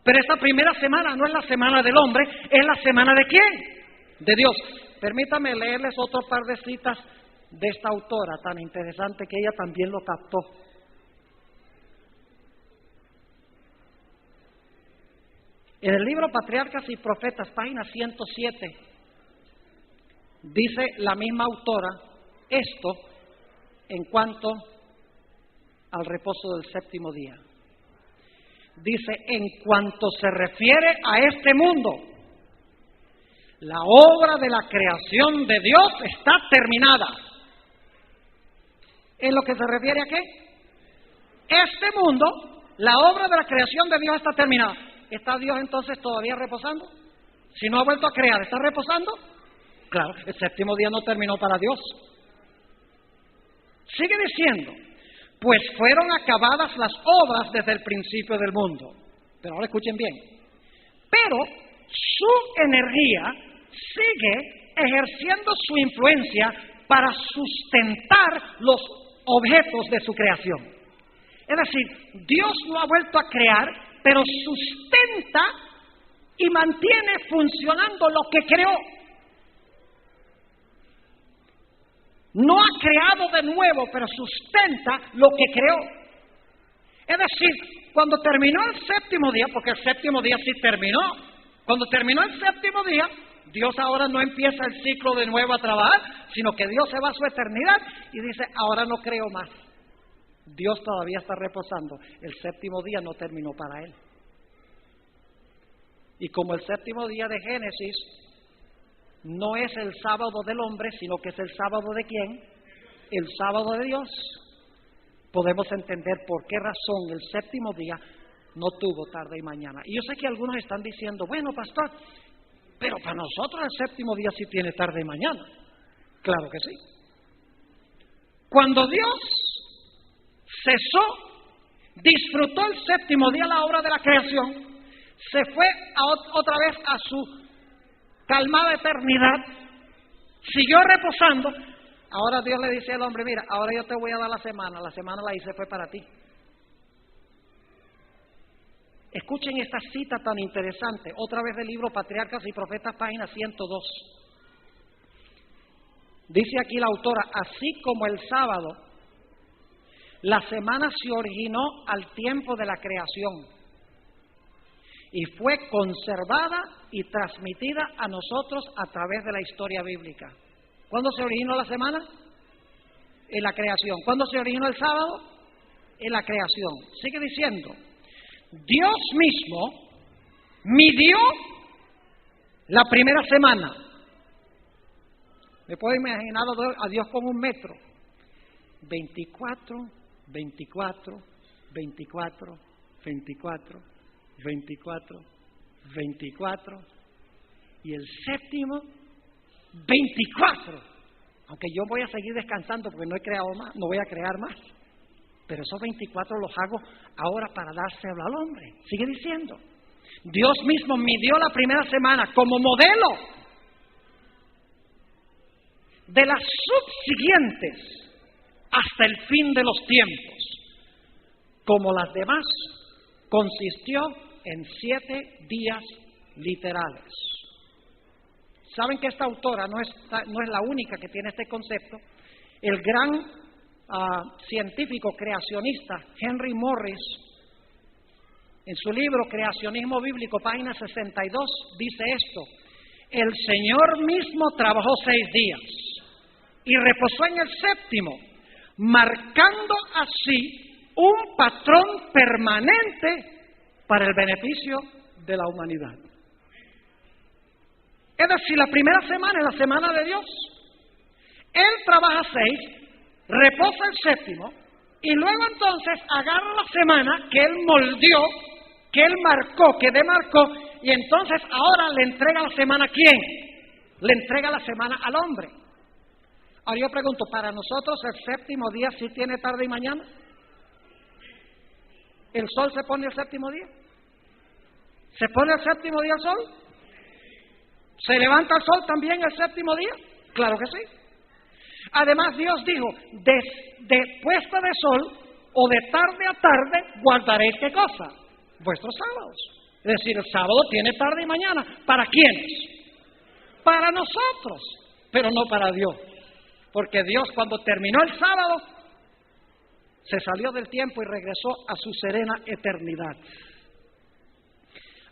Pero esta primera semana no es la semana del hombre, es la semana ¿de quién? De Dios. Permítame leerles otro par de citas de esta autora tan interesante que ella también lo captó. En el libro Patriarcas y Profetas, página 107, dice la misma autora esto en cuanto al reposo del séptimo día. Dice: en cuanto se refiere a este mundo, la obra de la creación de Dios está terminada. ¿En lo que se refiere a qué? Este mundo, la obra de la creación de Dios está terminada. ¿Está Dios entonces todavía reposando? Si no ha vuelto a crear, ¿está reposando? Claro, el séptimo día no terminó para Dios. Sigue diciendo: pues fueron acabadas las obras desde el principio del mundo. Pero ahora escuchen bien. Pero su energía sigue ejerciendo su influencia para sustentar los objetos de su creación. Es decir, Dios no ha vuelto a crear, pero sustenta y mantiene funcionando lo que creó. No ha creado de nuevo, pero sustenta lo que creó. Es decir, cuando terminó el séptimo día, porque el séptimo día sí terminó, cuando terminó el séptimo día, Dios ahora no empieza el ciclo de nuevo a trabajar, sino que Dios se va a su eternidad y dice: ahora no creo más. Dios todavía está reposando. El séptimo día no terminó para Él. Y como el séptimo día de Génesis no es el sábado del hombre, sino que es el sábado ¿de quién? El sábado de Dios. Podemos entender por qué razón el séptimo día no tuvo tarde y mañana. Y yo sé que algunos están diciendo: bueno, pastor, pero para nosotros el séptimo día sí tiene tarde y mañana. Claro que sí. Cuando Dios cesó, disfrutó el séptimo día la obra de la creación, se fue otra vez a su calmada eternidad, siguió reposando. Ahora Dios le dice al hombre: mira, ahora yo te voy a dar la semana la hice, fue para ti. Escuchen esta cita tan interesante, otra vez del libro Patriarcas y Profetas, página 102. Dice aquí la autora: así como el sábado, la semana se originó al tiempo de la creación y fue conservada y transmitida a nosotros a través de la historia bíblica. ¿Cuándo se originó la semana? En la creación. ¿Cuándo se originó el sábado? en la creación. Sigue diciendo, Dios mismo midió la primera semana. Me puedo imaginar a Dios con un metro. 24, 24, 24, 24, 24, 24. Y el séptimo, 24. Aunque yo voy a seguir descansando porque no he creado más, no voy a crear más. Pero esos 24 los hago ahora para dárselo al hombre. Sigue diciendo. Dios mismo midió la primera semana como modelo de las subsiguientes hasta el fin de los tiempos. Como las demás, consistió en 7 días literales. Saben que esta autora no es la única que tiene este concepto. El gran científico creacionista Henry Morris, en su libro Creacionismo Bíblico, página 62, dice esto: el Señor mismo trabajó 6 días y reposó en el séptimo, marcando así un patrón permanente para el beneficio de la humanidad. Es decir, la primera semana es la semana de Dios. Él trabaja 6, reposa el séptimo, y luego entonces agarra la semana que Él moldeó, que Él marcó, que demarcó, y entonces ahora le entrega la semana ¿a quién? Le entrega la semana al hombre. Ahora yo pregunto, ¿para nosotros el séptimo día sí tiene tarde y mañana? ¿El sol se pone el séptimo día? ¿Se pone el séptimo día el sol? ¿Se levanta el sol también el séptimo día? Claro que sí. Además Dios dijo, de puesta de sol o de tarde a tarde guardaréis ¿qué cosa? Vuestros sábados. Es decir, el sábado tiene tarde y mañana. ¿Para quiénes? Para nosotros, pero no para Dios. Porque Dios, cuando terminó el sábado, se salió del tiempo y regresó a su serena eternidad.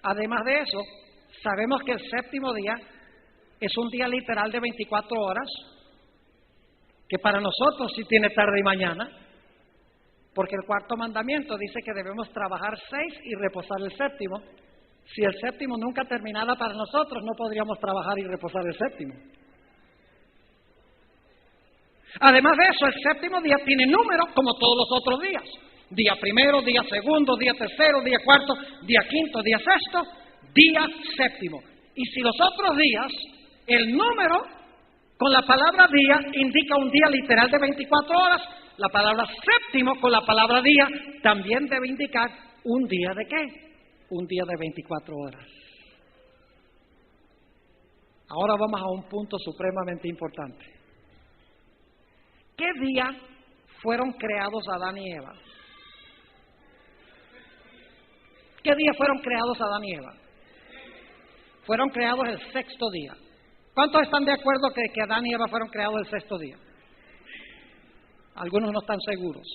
Además de eso, sabemos que el séptimo día es un día literal de 24 horas, que para nosotros sí tiene tarde y mañana, porque el cuarto mandamiento dice que debemos trabajar 6 y reposar el séptimo. Si el séptimo nunca terminara para nosotros, no podríamos trabajar y reposar el séptimo. Además de eso, el séptimo día tiene número como todos los otros días. Día primero, día segundo, día tercero, día cuarto, día quinto, día sexto, día séptimo. Y si los otros días, el número con la palabra día indica un día literal de 24 horas, la palabra séptimo con la palabra día también debe indicar un día de ¿qué? Un día de 24 horas. Ahora vamos a un punto supremamente importante. ¿Qué día fueron creados Adán y Eva? ¿Qué día fueron creados Adán y Eva? Fueron creados el sexto día. ¿Cuántos están de acuerdo que Adán y Eva fueron creados el sexto día? Algunos no están seguros.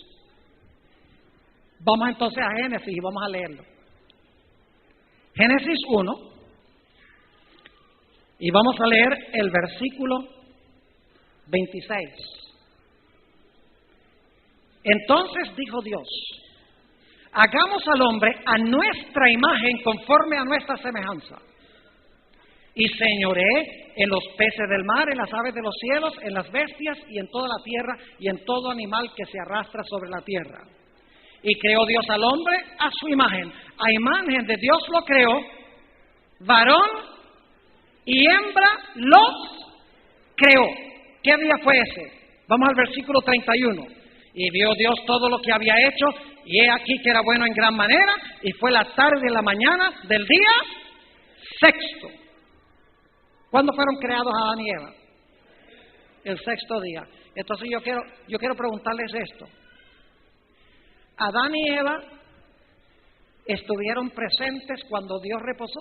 Vamos entonces a Génesis y vamos a leerlo. Génesis 1, y vamos a leer el versículo 26. Entonces dijo Dios: hagamos al hombre a nuestra imagen conforme a nuestra semejanza, y señoree en los peces del mar, en las aves de los cielos, en las bestias y en toda la tierra y en todo animal que se arrastra sobre la tierra. Y creó Dios al hombre a su imagen. A imagen de Dios lo creó, varón y hembra los creó. ¿Qué día fue ese? Vamos al versículo 31. Y vio Dios todo lo que había hecho, y he aquí que era bueno en gran manera, y fue la tarde y la mañana del día sexto. ¿Cuándo fueron creados Adán y Eva? El sexto día. Entonces yo quiero preguntarles esto. ¿Adán y Eva estuvieron presentes cuando Dios reposó?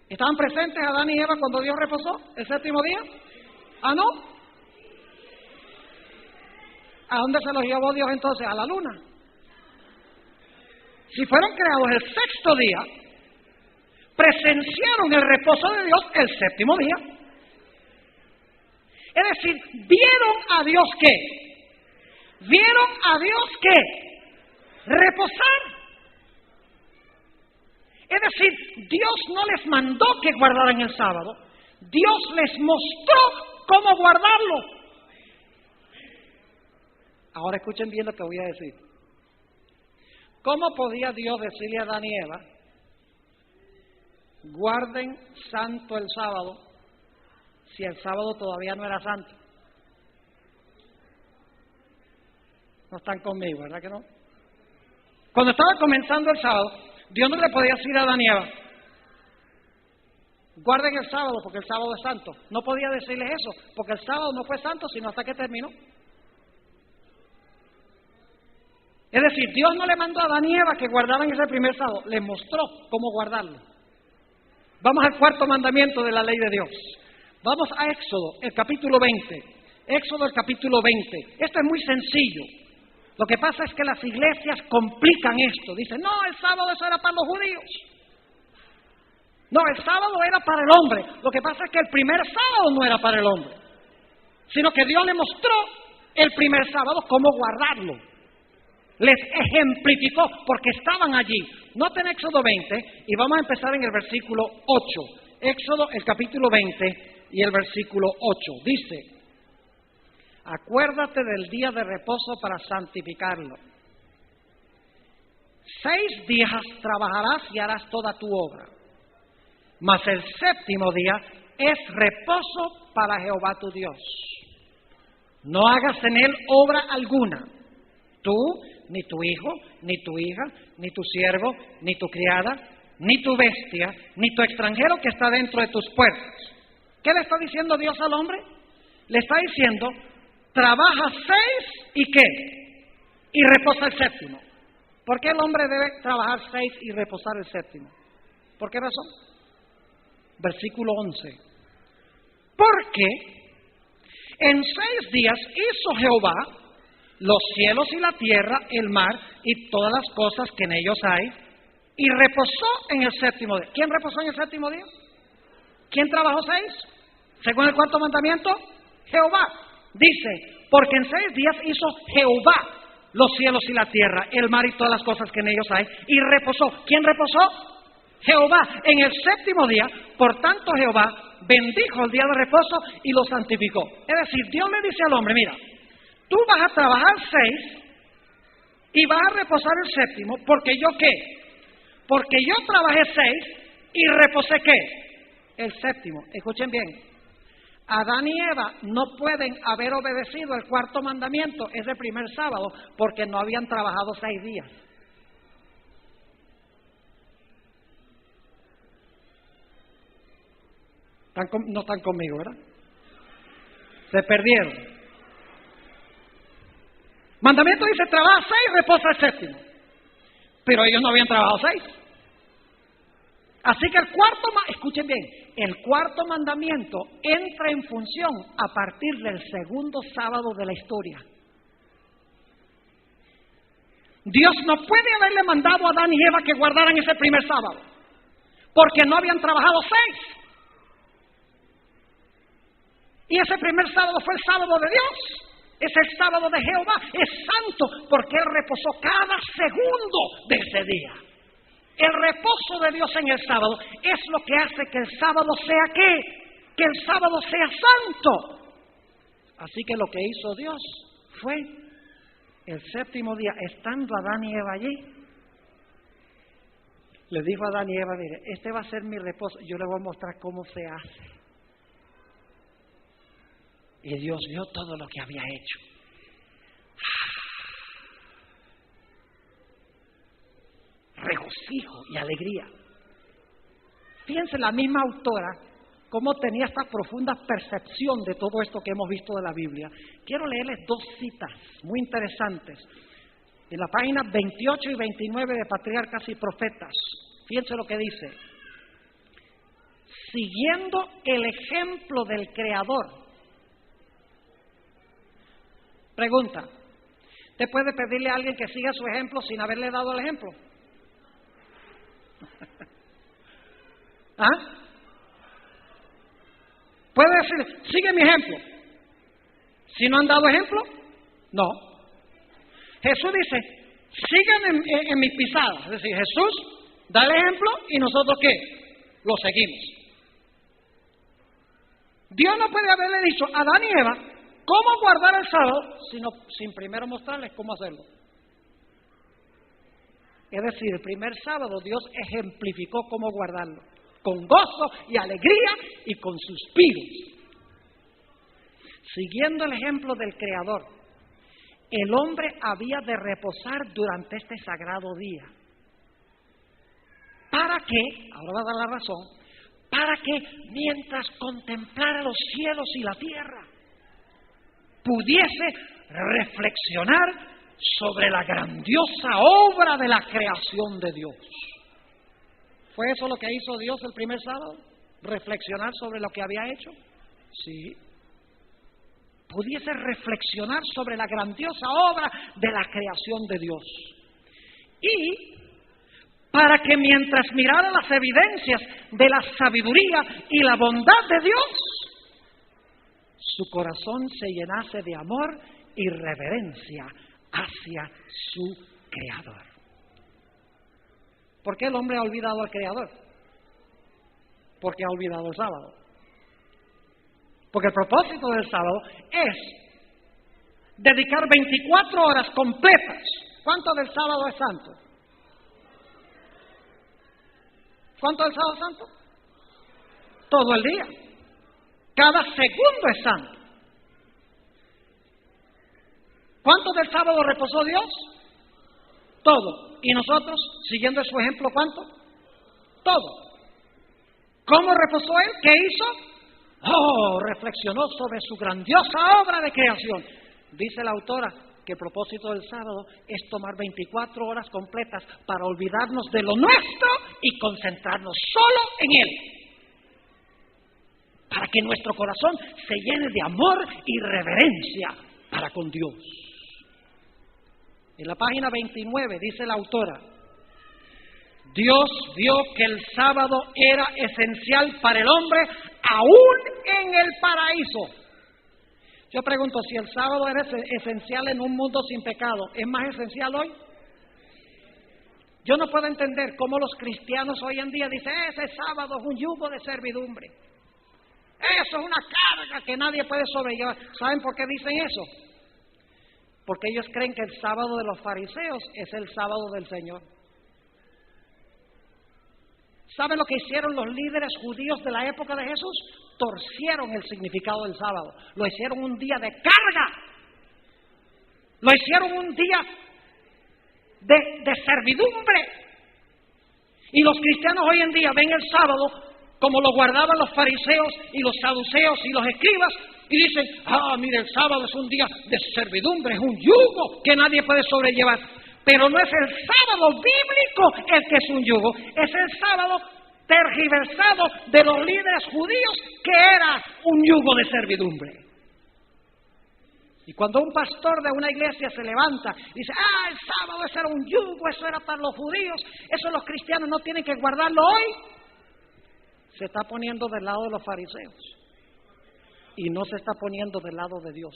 ¿Estaban presentes Adán y Eva cuando Dios reposó el séptimo día? ¿Ah, no? ¿A dónde se los llevó Dios entonces? A la luna. Si fueron creados el sexto día, presenciaron el reposo de Dios el séptimo día. Es decir, vieron a Dios ¿qué? vieron a Dios ¿qué? Reposar. Es decir, Dios no les mandó que guardaran el sábado, Dios les mostró cómo guardarlo. Ahora escuchen bien lo que voy a decir. ¿Cómo podía Dios decirle a Adán y Eva, guarden santo el sábado, si el sábado todavía no era santo? No están conmigo, ¿verdad que no? Cuando estaba comenzando el sábado, Dios no le podía decir a Adán y Eva, guarden el sábado porque el sábado es santo. No podía decirles eso, porque el sábado no fue santo sino hasta que terminó. Es decir, Dios no le mandó a Adán y Eva que guardaran ese primer sábado, les mostró cómo guardarlo. Vamos al cuarto mandamiento de la ley de Dios. Vamos a Éxodo, el capítulo 20. Éxodo, el capítulo 20. Esto es muy sencillo. Lo que pasa es que las iglesias complican esto. Dicen, no, el sábado eso era para los judíos. No, el sábado era para el hombre. Lo que pasa es que el primer sábado no era para el hombre, sino que Dios le mostró el primer sábado cómo guardarlo. Les ejemplificó porque estaban allí. Noten Éxodo 20 y vamos a empezar en el versículo 8. Éxodo, el capítulo 20 y el versículo 8. Dice, acuérdate del día de reposo para santificarlo. 6 días trabajarás y harás toda tu obra, mas el séptimo día es reposo para Jehová tu Dios. No hagas en él obra alguna, tú, ni tu hijo, ni tu hija, ni tu siervo, ni tu criada, ni tu bestia, ni tu extranjero que está dentro de tus puertas. ¿Qué le está diciendo Dios al hombre? Le está diciendo, trabaja 6 y ¿qué? Y reposa el séptimo. ¿Por qué el hombre debe trabajar 6 y reposar el séptimo? ¿Por qué razón? Versículo 11. Porque en 6 días hizo Jehová los cielos y la tierra, el mar y todas las cosas que en ellos hay, y reposó en el séptimo día. ¿Quién reposó en el séptimo día? ¿Quién trabajó 6? Según el cuarto mandamiento, Jehová. Dice, porque en 6 días hizo Jehová los cielos y la tierra, el mar y todas las cosas que en ellos hay, y reposó. ¿Quién reposó? Jehová. En el séptimo día, por tanto Jehová bendijo el día de reposo y lo santificó. Es decir, Dios le dice al hombre, mira, tú vas a trabajar 6 y vas a reposar el séptimo, porque yo ¿qué? Porque yo trabajé 6 y reposé ¿qué? El séptimo. Escuchen bien, Adán y Eva no pueden haber obedecido el cuarto mandamiento ese primer sábado porque no habían trabajado 6 días. No están conmigo, ¿verdad? Se perdieron. Mandamiento dice, trabaja 6, reposa el séptimo. Pero ellos no habían trabajado 6. Así que escuchen bien, el cuarto mandamiento entra en función a partir del segundo sábado de la historia. Dios no puede haberle mandado a Adán y Eva que guardaran ese primer sábado, porque no habían trabajado 6. Y ese primer sábado fue el sábado de Dios. Es el sábado de Jehová, es santo porque Él reposó cada segundo de ese día. El reposo de Dios en el sábado es lo que hace que el sábado sea ¿qué? Que el sábado sea santo. Así que lo que hizo Dios fue el séptimo día, estando Adán y Eva allí, le dijo a Adán y Eva, mire, este va a ser mi reposo, yo le voy a mostrar cómo se hace. Y Dios vio todo lo que había hecho. Regocijo y alegría. Fíjense la misma autora cómo tenía esta profunda percepción de todo esto que hemos visto de la Biblia. Quiero leerles 2 citas muy interesantes en la página 28 y 29 de Patriarcas y Profetas. Fíjense lo que dice. Siguiendo el ejemplo del Creador. Pregunta, ¿te puede pedirle a alguien que siga su ejemplo sin haberle dado el ejemplo? ¿Ah? Puede decir, sigue mi ejemplo. Si no han dado ejemplo, no. Jesús dice, sigan en mis pisadas. Es decir, Jesús da el ejemplo y nosotros ¿qué? Lo seguimos. Dios no puede haberle dicho a Adán y Eva cómo guardar el sábado, sino sin primero mostrarles cómo hacerlo. Es decir, el primer sábado Dios ejemplificó cómo guardarlo, con gozo y alegría y con suspiros. Siguiendo el ejemplo del Creador, el hombre había de reposar durante este sagrado día. ¿Para qué? Ahora va a dar la razón. Para que mientras contemplara los cielos y la tierra, pudiese reflexionar sobre la grandiosa obra de la creación de Dios. ¿Fue eso lo que hizo Dios el primer sábado? ¿Reflexionar sobre lo que había hecho? Sí. Pudiese reflexionar sobre la grandiosa obra de la creación de Dios. Y para que mientras mirara las evidencias de la sabiduría y la bondad de Dios, su corazón se llenase de amor y reverencia hacia su Creador. ¿Por qué el hombre ha olvidado al Creador? Porque ha olvidado el sábado. Porque el propósito del sábado es dedicar 24 horas completas. ¿Cuánto del sábado es santo? ¿Cuánto del sábado es santo? Todo el día. Cada segundo es santo. ¿Cuánto del sábado reposó Dios? Todo. ¿Y nosotros, siguiendo su ejemplo, cuánto? Todo. ¿Cómo reposó Él? ¿Qué hizo? Reflexionó sobre su grandiosa obra de creación. Dice la autora que el propósito del sábado es tomar 24 horas completas para olvidarnos de lo nuestro y concentrarnos solo en Él. Para que nuestro corazón se llene de amor y reverencia para con Dios. En la página 29 dice la autora, Dios vio que el sábado era esencial para el hombre aún en el paraíso. Yo pregunto, si el sábado era esencial en un mundo sin pecado, ¿es más esencial hoy? Yo no puedo entender cómo los cristianos hoy en día dicen, ese sábado es un yugo de servidumbre. Eso es una carga que nadie puede sobrellevar. ¿Saben por qué dicen eso? Porque ellos creen que el sábado de los fariseos es el sábado del Señor. ¿Saben lo que hicieron los líderes judíos de la época de Jesús? Torcieron el significado del sábado. Lo hicieron un día de carga. Lo hicieron un día de servidumbre. Y los cristianos hoy en día ven el sábado como lo guardaban los fariseos y los saduceos y los escribas, y dicen, mire, el sábado es un día de servidumbre, es un yugo que nadie puede sobrellevar. Pero no es el sábado bíblico el que es un yugo, es el sábado tergiversado de los líderes judíos que era un yugo de servidumbre. Y cuando un pastor de una iglesia se levanta y dice, el sábado ese era un yugo, eso era para los judíos, eso los cristianos no tienen que guardarlo hoy, se está poniendo del lado de los fariseos y no se está poniendo del lado de Dios.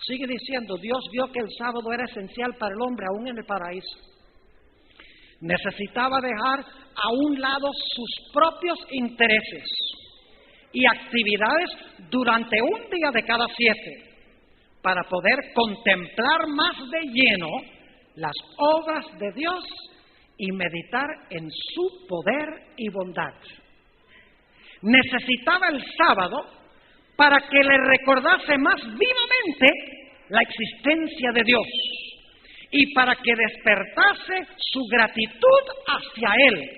Sigue diciendo, Dios vio que el sábado era esencial para el hombre aún en el paraíso. Necesitaba dejar a un lado sus propios intereses y actividades durante un día de cada 7 para poder contemplar más de lleno las obras de Dios y meditar en su poder y bondad. Necesitaba el sábado para que le recordase más vivamente la existencia de Dios y para que despertase su gratitud hacia Él,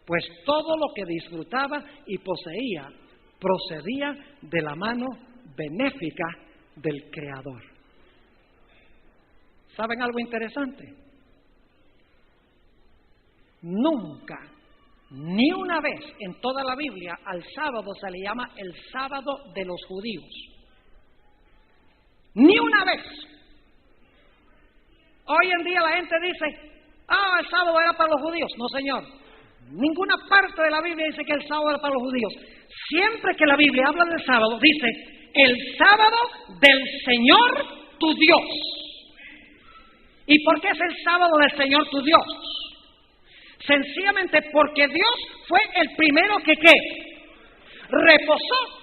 pues todo lo que disfrutaba y poseía procedía de la mano benéfica del Creador. ¿Saben algo interesante? Nunca, ni una vez en toda la Biblia al sábado se le llama el sábado de los judíos. Ni una vez. Hoy en día la gente dice, el sábado era para los judíos. No, señor. Ninguna parte de la Biblia dice que el sábado era para los judíos. Siempre que la Biblia habla del sábado, dice, el sábado del Señor tu Dios. ¿Y por qué es el sábado del Señor tu Dios? Sencillamente porque Dios fue el primero que ¿qué? Reposó.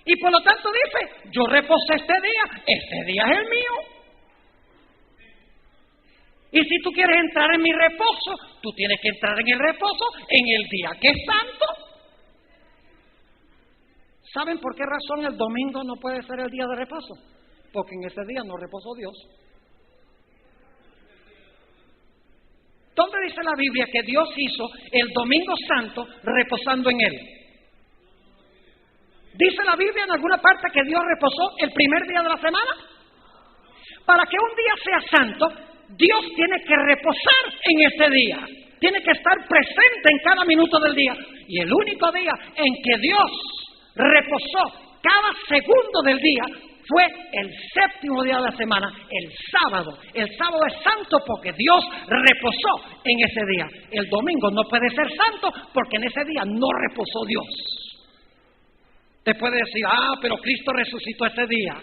Y por lo tanto dice, yo reposé este día es el mío. Y si tú quieres entrar en mi reposo, tú tienes que entrar en el reposo en el día que es santo. ¿Saben por qué razón el domingo no puede ser el día de reposo? Porque en ese día no reposó Dios. ¿Dónde dice la Biblia que Dios hizo el domingo santo reposando en él? ¿Dice la Biblia en alguna parte que Dios reposó el primer día de la semana? Para que un día sea santo, Dios tiene que reposar en ese día. Tiene que estar presente en cada minuto del día. Y el único día en que Dios reposó cada segundo del día fue el séptimo día de la semana, el sábado. El sábado es santo porque Dios reposó en ese día. El domingo no puede ser santo porque en ese día no reposó Dios. Te puede decir, pero Cristo resucitó ese día.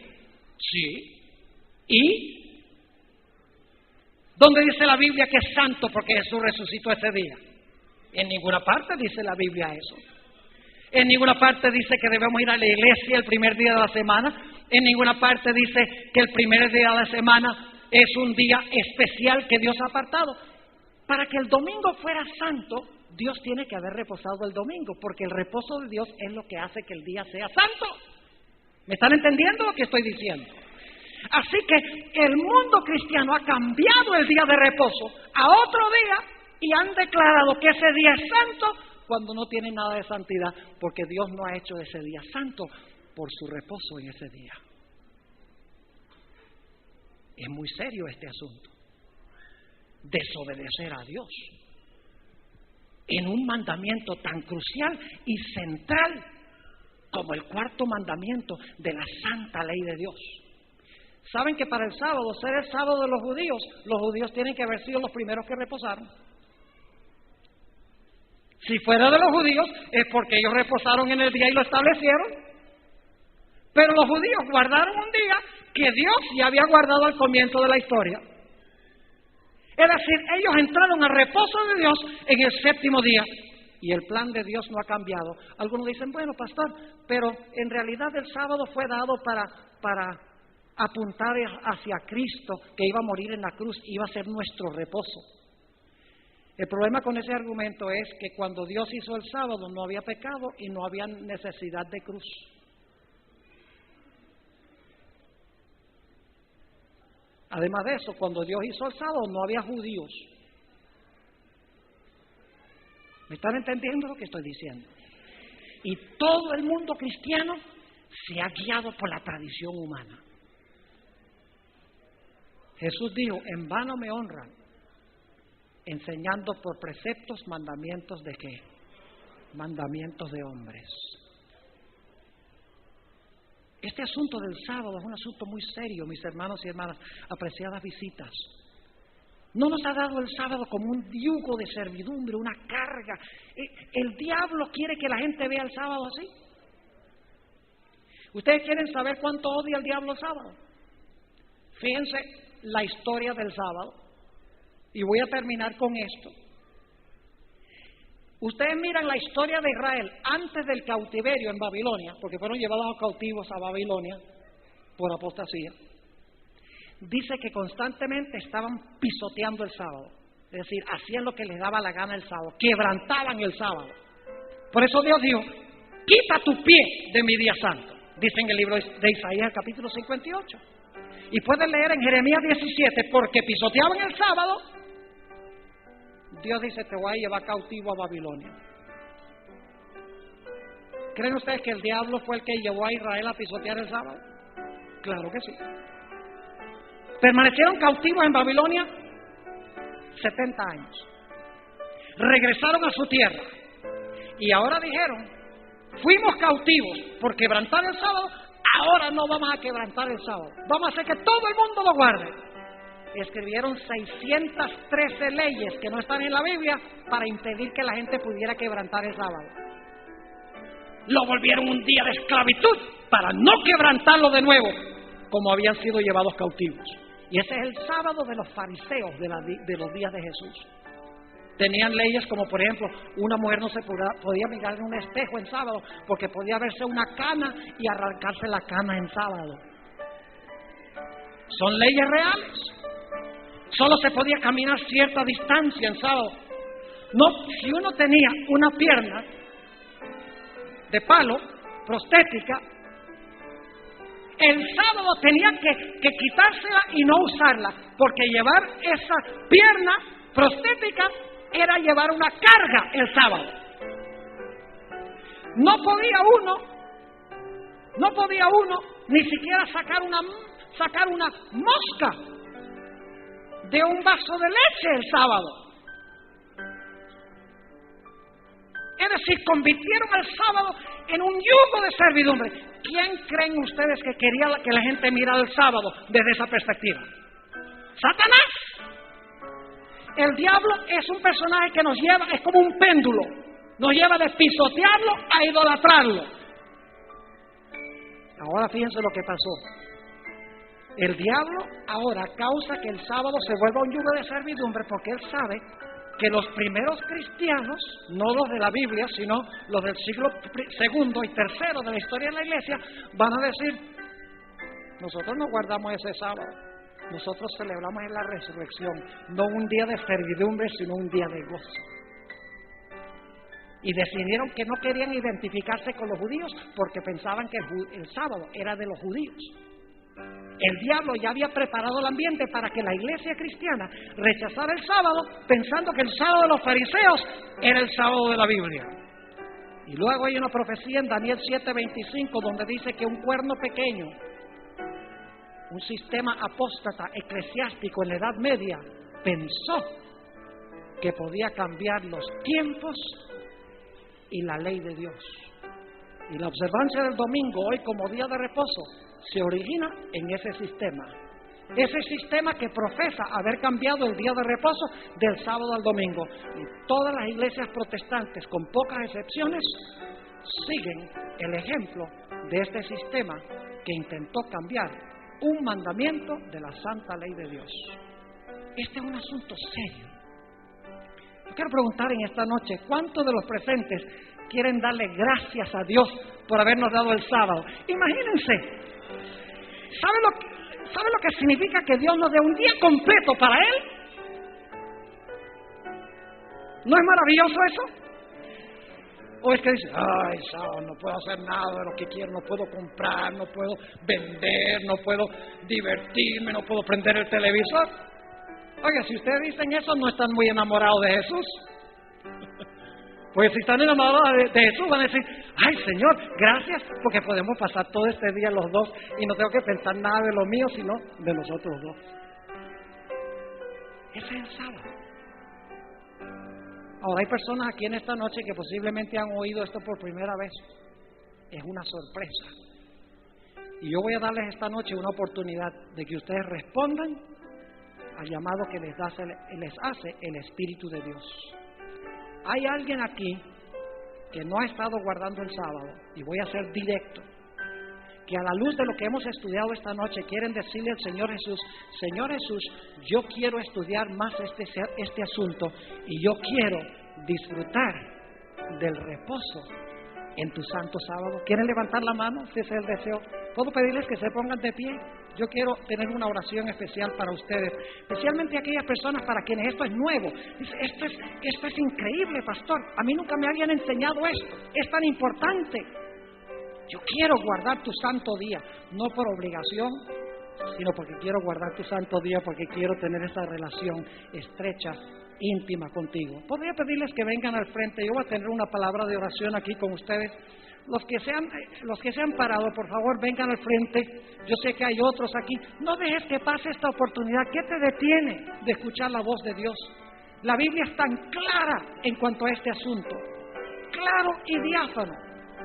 Sí. ¿Y? ¿Dónde dice la Biblia que es santo porque Jesús resucitó ese día? En ninguna parte dice la Biblia eso. En ninguna parte dice que debemos ir a la iglesia el primer día de la semana. En ninguna parte dice que el primer día de la semana es un día especial que Dios ha apartado. Para que el domingo fuera santo, Dios tiene que haber reposado el domingo, porque el reposo de Dios es lo que hace que el día sea santo. ¿Me están entendiendo lo que estoy diciendo? Así que el mundo cristiano ha cambiado el día de reposo a otro día y han declarado que ese día es santo cuando no tiene nada de santidad, porque Dios no ha hecho ese día santo por su reposo en ese día. Es muy serio este asunto. Desobedecer a Dios en un mandamiento tan crucial y central como el cuarto mandamiento de la santa ley de Dios. ¿Saben que para el sábado, ser el sábado de los judíos tienen que haber sido los primeros que reposaron? Si fuera de los judíos, es porque ellos reposaron en el día y lo establecieron. Pero los judíos guardaron un día que Dios ya había guardado al comienzo de la historia. Es decir, ellos entraron al reposo de Dios en el séptimo día. Y el plan de Dios no ha cambiado. Algunos dicen, bueno, pastor, pero en realidad el sábado fue dado para apuntar hacia Cristo, que iba a morir en la cruz, iba a ser nuestro reposo. El problema con ese argumento es que cuando Dios hizo el sábado no había pecado y no había necesidad de cruz. Además de eso, cuando Dios hizo el sábado no había judíos. ¿Me están entendiendo lo que estoy diciendo? Y todo el mundo cristiano se ha guiado por la tradición humana. Jesús dijo, en vano me honran, enseñando por preceptos mandamientos de ¿qué? Mandamientos de hombres. Este asunto del sábado es un asunto muy serio, mis hermanos y hermanas, apreciadas visitas. No nos ha dado el sábado como un yugo de servidumbre, una carga. El diablo quiere que la gente vea el sábado así. ¿Ustedes quieren saber cuánto odia el diablo el sábado? Fíjense la historia del sábado. Y voy a terminar con esto. Ustedes miran la historia de Israel antes del cautiverio en Babilonia, porque fueron llevados cautivos a Babilonia por apostasía. Dice que constantemente estaban pisoteando el sábado. Es decir, hacían lo que les daba la gana el sábado. Quebrantaban el sábado. Por eso Dios dijo, quita tu pie de mi día santo. Dice en el libro de Isaías, capítulo 58. Y pueden leer en Jeremías 17, porque pisoteaban el sábado. Dios dice, te voy a llevar cautivo a Babilonia. ¿Creen ustedes que el diablo fue el que llevó a Israel a pisotear el sábado? Claro que sí. Permanecieron cautivos en Babilonia 70 años. Regresaron a su tierra. Y ahora dijeron, fuimos cautivos por quebrantar el sábado, ahora no vamos a quebrantar el sábado. Vamos a hacer que todo el mundo lo guarde. Escribieron 613 leyes que no están en la Biblia para impedir que la gente pudiera quebrantar el sábado. Lo volvieron un día de esclavitud para no quebrantarlo de nuevo, como habían sido llevados cautivos. Y ese es el sábado de los fariseos de los días de Jesús. Tenían leyes como, por ejemplo, una mujer no se podía mirar en un espejo en sábado porque podía verse una cana y arrancarse la cana en sábado. Son leyes reales. Solo se podía caminar cierta distancia en sábado. No, si uno tenía una pierna de palo, prostética, el sábado tenía que quitársela y no usarla, porque llevar esa pierna prostética era llevar una carga el sábado. No podía uno ni siquiera sacar una mosca de un vaso de leche el sábado. Es decir, convirtieron el sábado en un yugo de servidumbre. ¿Quién creen ustedes que quería que la gente mirara el sábado desde esa perspectiva? ¡Satanás! El diablo es un personaje que nos lleva, es como un péndulo, nos lleva de pisotearlo a idolatrarlo. Ahora fíjense lo que pasó. El diablo ahora causa que el sábado se vuelva un yugo de servidumbre porque él sabe que los primeros cristianos, no los de la Biblia, sino los del siglo segundo y tercero de la historia de la iglesia, van a decir: nosotros no guardamos ese sábado, nosotros celebramos en la resurrección, no un día de servidumbre, sino un día de gozo. Y decidieron que no querían identificarse con los judíos porque pensaban que el sábado era de los judíos. El diablo ya había preparado el ambiente para que la iglesia cristiana rechazara el sábado, pensando que el sábado de los fariseos era el sábado de la Biblia. Y luego hay una profecía en Daniel 7:25 donde dice que un cuerno pequeño, un sistema apóstata eclesiástico en la Edad Media, pensó que podía cambiar los tiempos y la ley de Dios. Y la observancia del domingo hoy como día de reposo se origina en ese sistema que profesa haber cambiado el día de reposo del sábado al domingo. Y todas las iglesias protestantes, con pocas excepciones, siguen el ejemplo de este sistema que intentó cambiar un mandamiento de la santa ley de Dios. Este es un asunto serio. Yo quiero preguntar en esta noche, ¿cuántos de los presentes quieren darle gracias a Dios por habernos dado el sábado? Imagínense. ¿Sabe lo que significa que Dios nos dé un día completo para Él? ¿No es maravilloso eso? ¿O es que dice: ay, sábado, no puedo hacer nada de lo que quiero, no puedo comprar, no puedo vender, no puedo divertirme, no puedo prender el televisor? Oiga, si ustedes dicen eso, no están muy enamorados de Jesús. Porque si están enamorados de Jesús, van a decir: ay, Señor, gracias porque podemos pasar todo este día los dos y no tengo que pensar nada de lo mío, sino de los otros dos. Ese es el sábado. Ahora hay personas aquí en esta noche que posiblemente han oído esto por primera vez. Es una sorpresa. Y yo voy a darles esta noche una oportunidad de que ustedes respondan al llamado que les hace el Espíritu de Dios. Hay alguien aquí que no ha estado guardando el sábado, y voy a ser directo, que a la luz de lo que hemos estudiado esta noche quieren decirle al Señor Jesús: Señor Jesús, yo quiero estudiar más este asunto y yo quiero disfrutar del reposo en tu santo sábado. ¿Quieren levantar la mano si ese es el deseo? ¿Puedo pedirles que se pongan de pie? Yo quiero tener una oración especial para ustedes, especialmente aquellas personas para quienes esto es nuevo. Dice: esto es increíble, pastor, a mí nunca me habían enseñado esto, es tan importante. Yo quiero guardar tu santo día, no por obligación, sino porque quiero guardar tu santo día, porque quiero tener esa relación estrecha, íntima contigo. Podría pedirles que vengan al frente. Yo voy a tener una palabra de oración aquí con ustedes. Los que se han parado, por favor, vengan al frente. Yo sé que hay otros aquí. No dejes que pase esta oportunidad. ¿Qué te detiene de escuchar la voz de Dios? La Biblia es tan clara en cuanto a este asunto, claro y diáfano,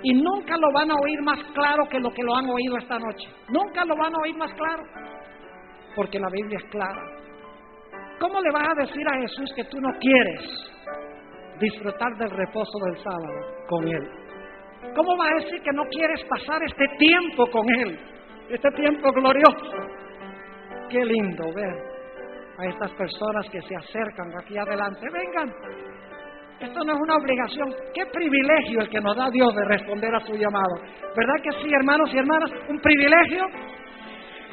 y nunca lo van a oír más claro que lo que lo han oído esta noche. Nunca lo van a oír más claro, porque la Biblia es clara. ¿Cómo le vas a decir a Jesús que tú no quieres disfrutar del reposo del sábado con Él? ¿Cómo vas a decir que no quieres pasar este tiempo con Él, este tiempo glorioso? qué lindo ver a estas personas que se acercan aquí adelante. Vengan. Esto no es una obligación. Qué privilegio el que nos da Dios de responder a su llamado. ¿Verdad que sí, hermanos y hermanas? Un privilegio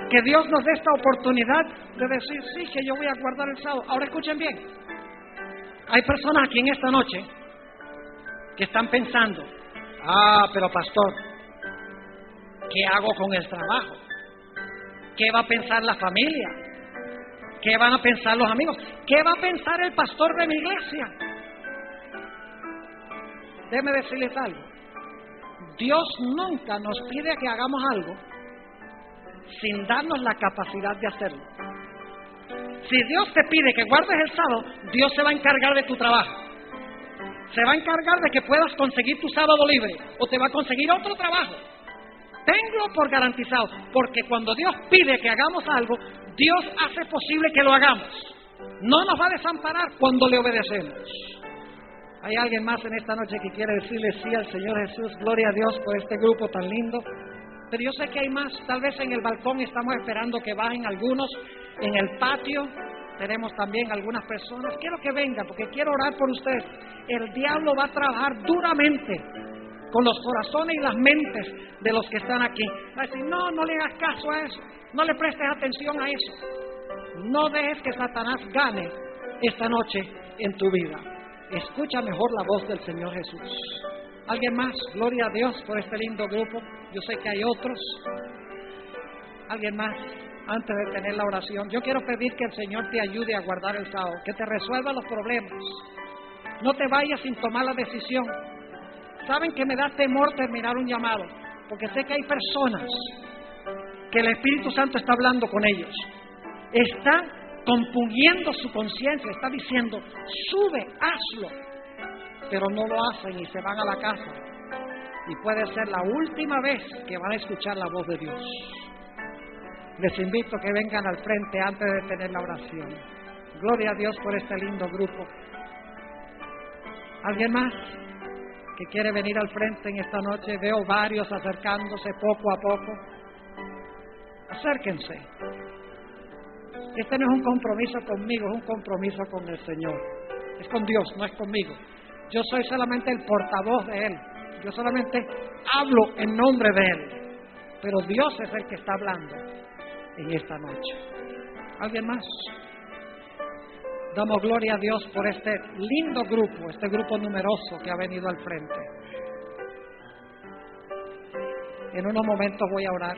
que Dios nos dé esta oportunidad de decir, sí, que yo voy a guardar el sábado. Ahora escuchen bien. Hay personas aquí en esta noche que están pensando, pero pastor, ¿qué hago con el trabajo? ¿Qué va a pensar la familia? ¿Qué van a pensar los amigos? ¿Qué va a pensar el pastor de mi iglesia? Déjeme decirles algo. Dios nunca nos pide que hagamos algo sin darnos la capacidad de hacerlo. Si Dios te pide que guardes el sábado, Dios se va a encargar de tu trabajo. Se va a encargar de que puedas conseguir tu sábado libre o te va a conseguir otro trabajo. Tenlo por garantizado, porque cuando Dios pide que hagamos algo, Dios hace posible que lo hagamos. No nos va a desamparar cuando le obedecemos. ¿Hay alguien más en esta noche que quiere decirle sí al Señor Jesús? Gloria a Dios por este grupo tan lindo. Pero yo sé que hay más. Tal vez en el balcón estamos esperando que bajen algunos. En el patio tenemos también algunas personas. Quiero que vengan porque quiero orar por ustedes. El diablo va a trabajar duramente con los corazones y las mentes de los que están aquí. Va a decir, no le hagas caso a eso. No le prestes atención a eso. No dejes que Satanás gane esta noche en tu vida. Escucha mejor la voz del Señor Jesús. ¿Alguien más? Gloria a Dios por este lindo grupo. Yo sé que hay otros. ¿Alguien más? Antes de tener la oración, yo quiero pedir que el Señor te ayude a guardar el sábado, que te resuelva los problemas. No te vayas sin tomar la decisión. Saben que me da temor terminar un llamado, porque sé que hay personas que el Espíritu Santo está hablando con ellos. Está compungiendo su conciencia, está diciendo, sube, hazlo. Pero no lo hacen y se van a la casa. Y puede ser la última vez que van a escuchar la voz de Dios. Les invito a que vengan al frente antes de tener la oración. Gloria a Dios por este lindo grupo. ¿Alguien más que quiere venir al frente en esta noche? Veo varios acercándose poco a poco. Acérquense. Este no es un compromiso conmigo, es un compromiso con el Señor. Es con Dios, no es conmigo. Yo soy solamente el portavoz de Él. Yo solamente hablo en nombre de Él. Pero Dios es el que está hablando en esta noche. ¿Alguien más? Damos gloria a Dios por este lindo grupo, este grupo numeroso que ha venido al frente. En unos momentos voy a orar.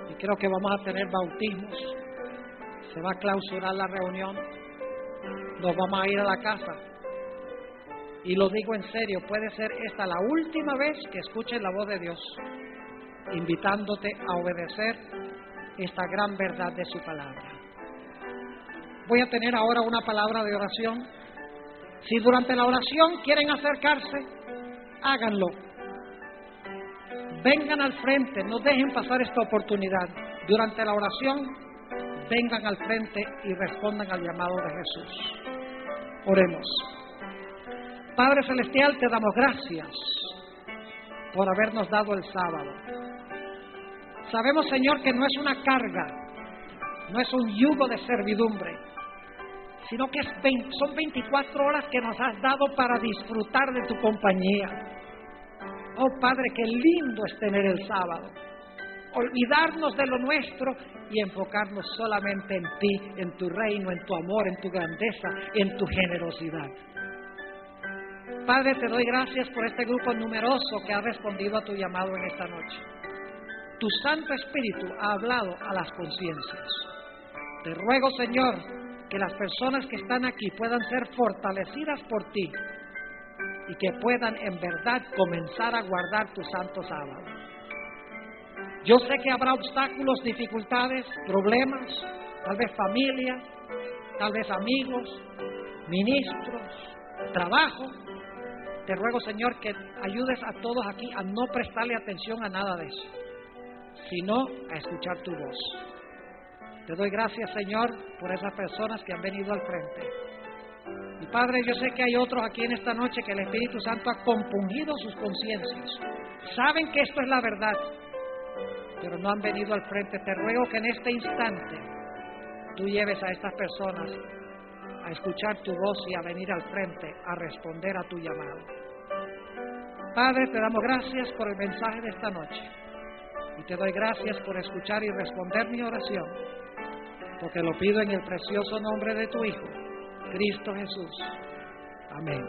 Y creo que vamos a tener bautismos. Se va a clausurar la reunión. Nos vamos a ir a la casa. Y lo digo en serio, puede ser esta la última vez que escuches la voz de Dios, invitándote a obedecer esta gran verdad de su palabra. Voy a tener ahora una palabra de oración. Si durante la oración quieren acercarse, háganlo. Vengan al frente, no dejen pasar esta oportunidad. Durante la oración, vengan al frente y respondan al llamado de Jesús. Oremos. Padre Celestial, te damos gracias por habernos dado el sábado. Sabemos, Señor, que no es una carga, no es un yugo de servidumbre, sino que son 24 horas que nos has dado para disfrutar de tu compañía. Oh Padre, qué lindo es tener el sábado. Olvidarnos de lo nuestro y enfocarnos solamente en ti, en tu reino, en tu amor, en tu grandeza, en tu generosidad. Padre, te doy gracias por este grupo numeroso que ha respondido a tu llamado en esta noche. Tu Santo Espíritu ha hablado a las conciencias. Te ruego, Señor, que las personas que están aquí puedan ser fortalecidas por ti y que puedan en verdad comenzar a guardar tu santo sábado. Yo sé que habrá obstáculos, dificultades, problemas, tal vez familia, tal vez amigos, ministros, trabajo. Te ruego, Señor, que ayudes a todos aquí a no prestarle atención a nada de eso, sino a escuchar tu voz. Te doy gracias, Señor, por esas personas que han venido al frente. Y Padre, yo sé que hay otros aquí en esta noche que el Espíritu Santo ha compungido sus conciencias. Saben que esto es la verdad. pero no han venido al frente. Te ruego que en este instante tú lleves a estas personas a escuchar tu voz y a venir al frente a responder a tu llamado. Padre, te damos gracias por el mensaje de esta noche y te doy gracias por escuchar y responder mi oración, porque lo pido en el precioso nombre de tu Hijo, Cristo Jesús. Amén.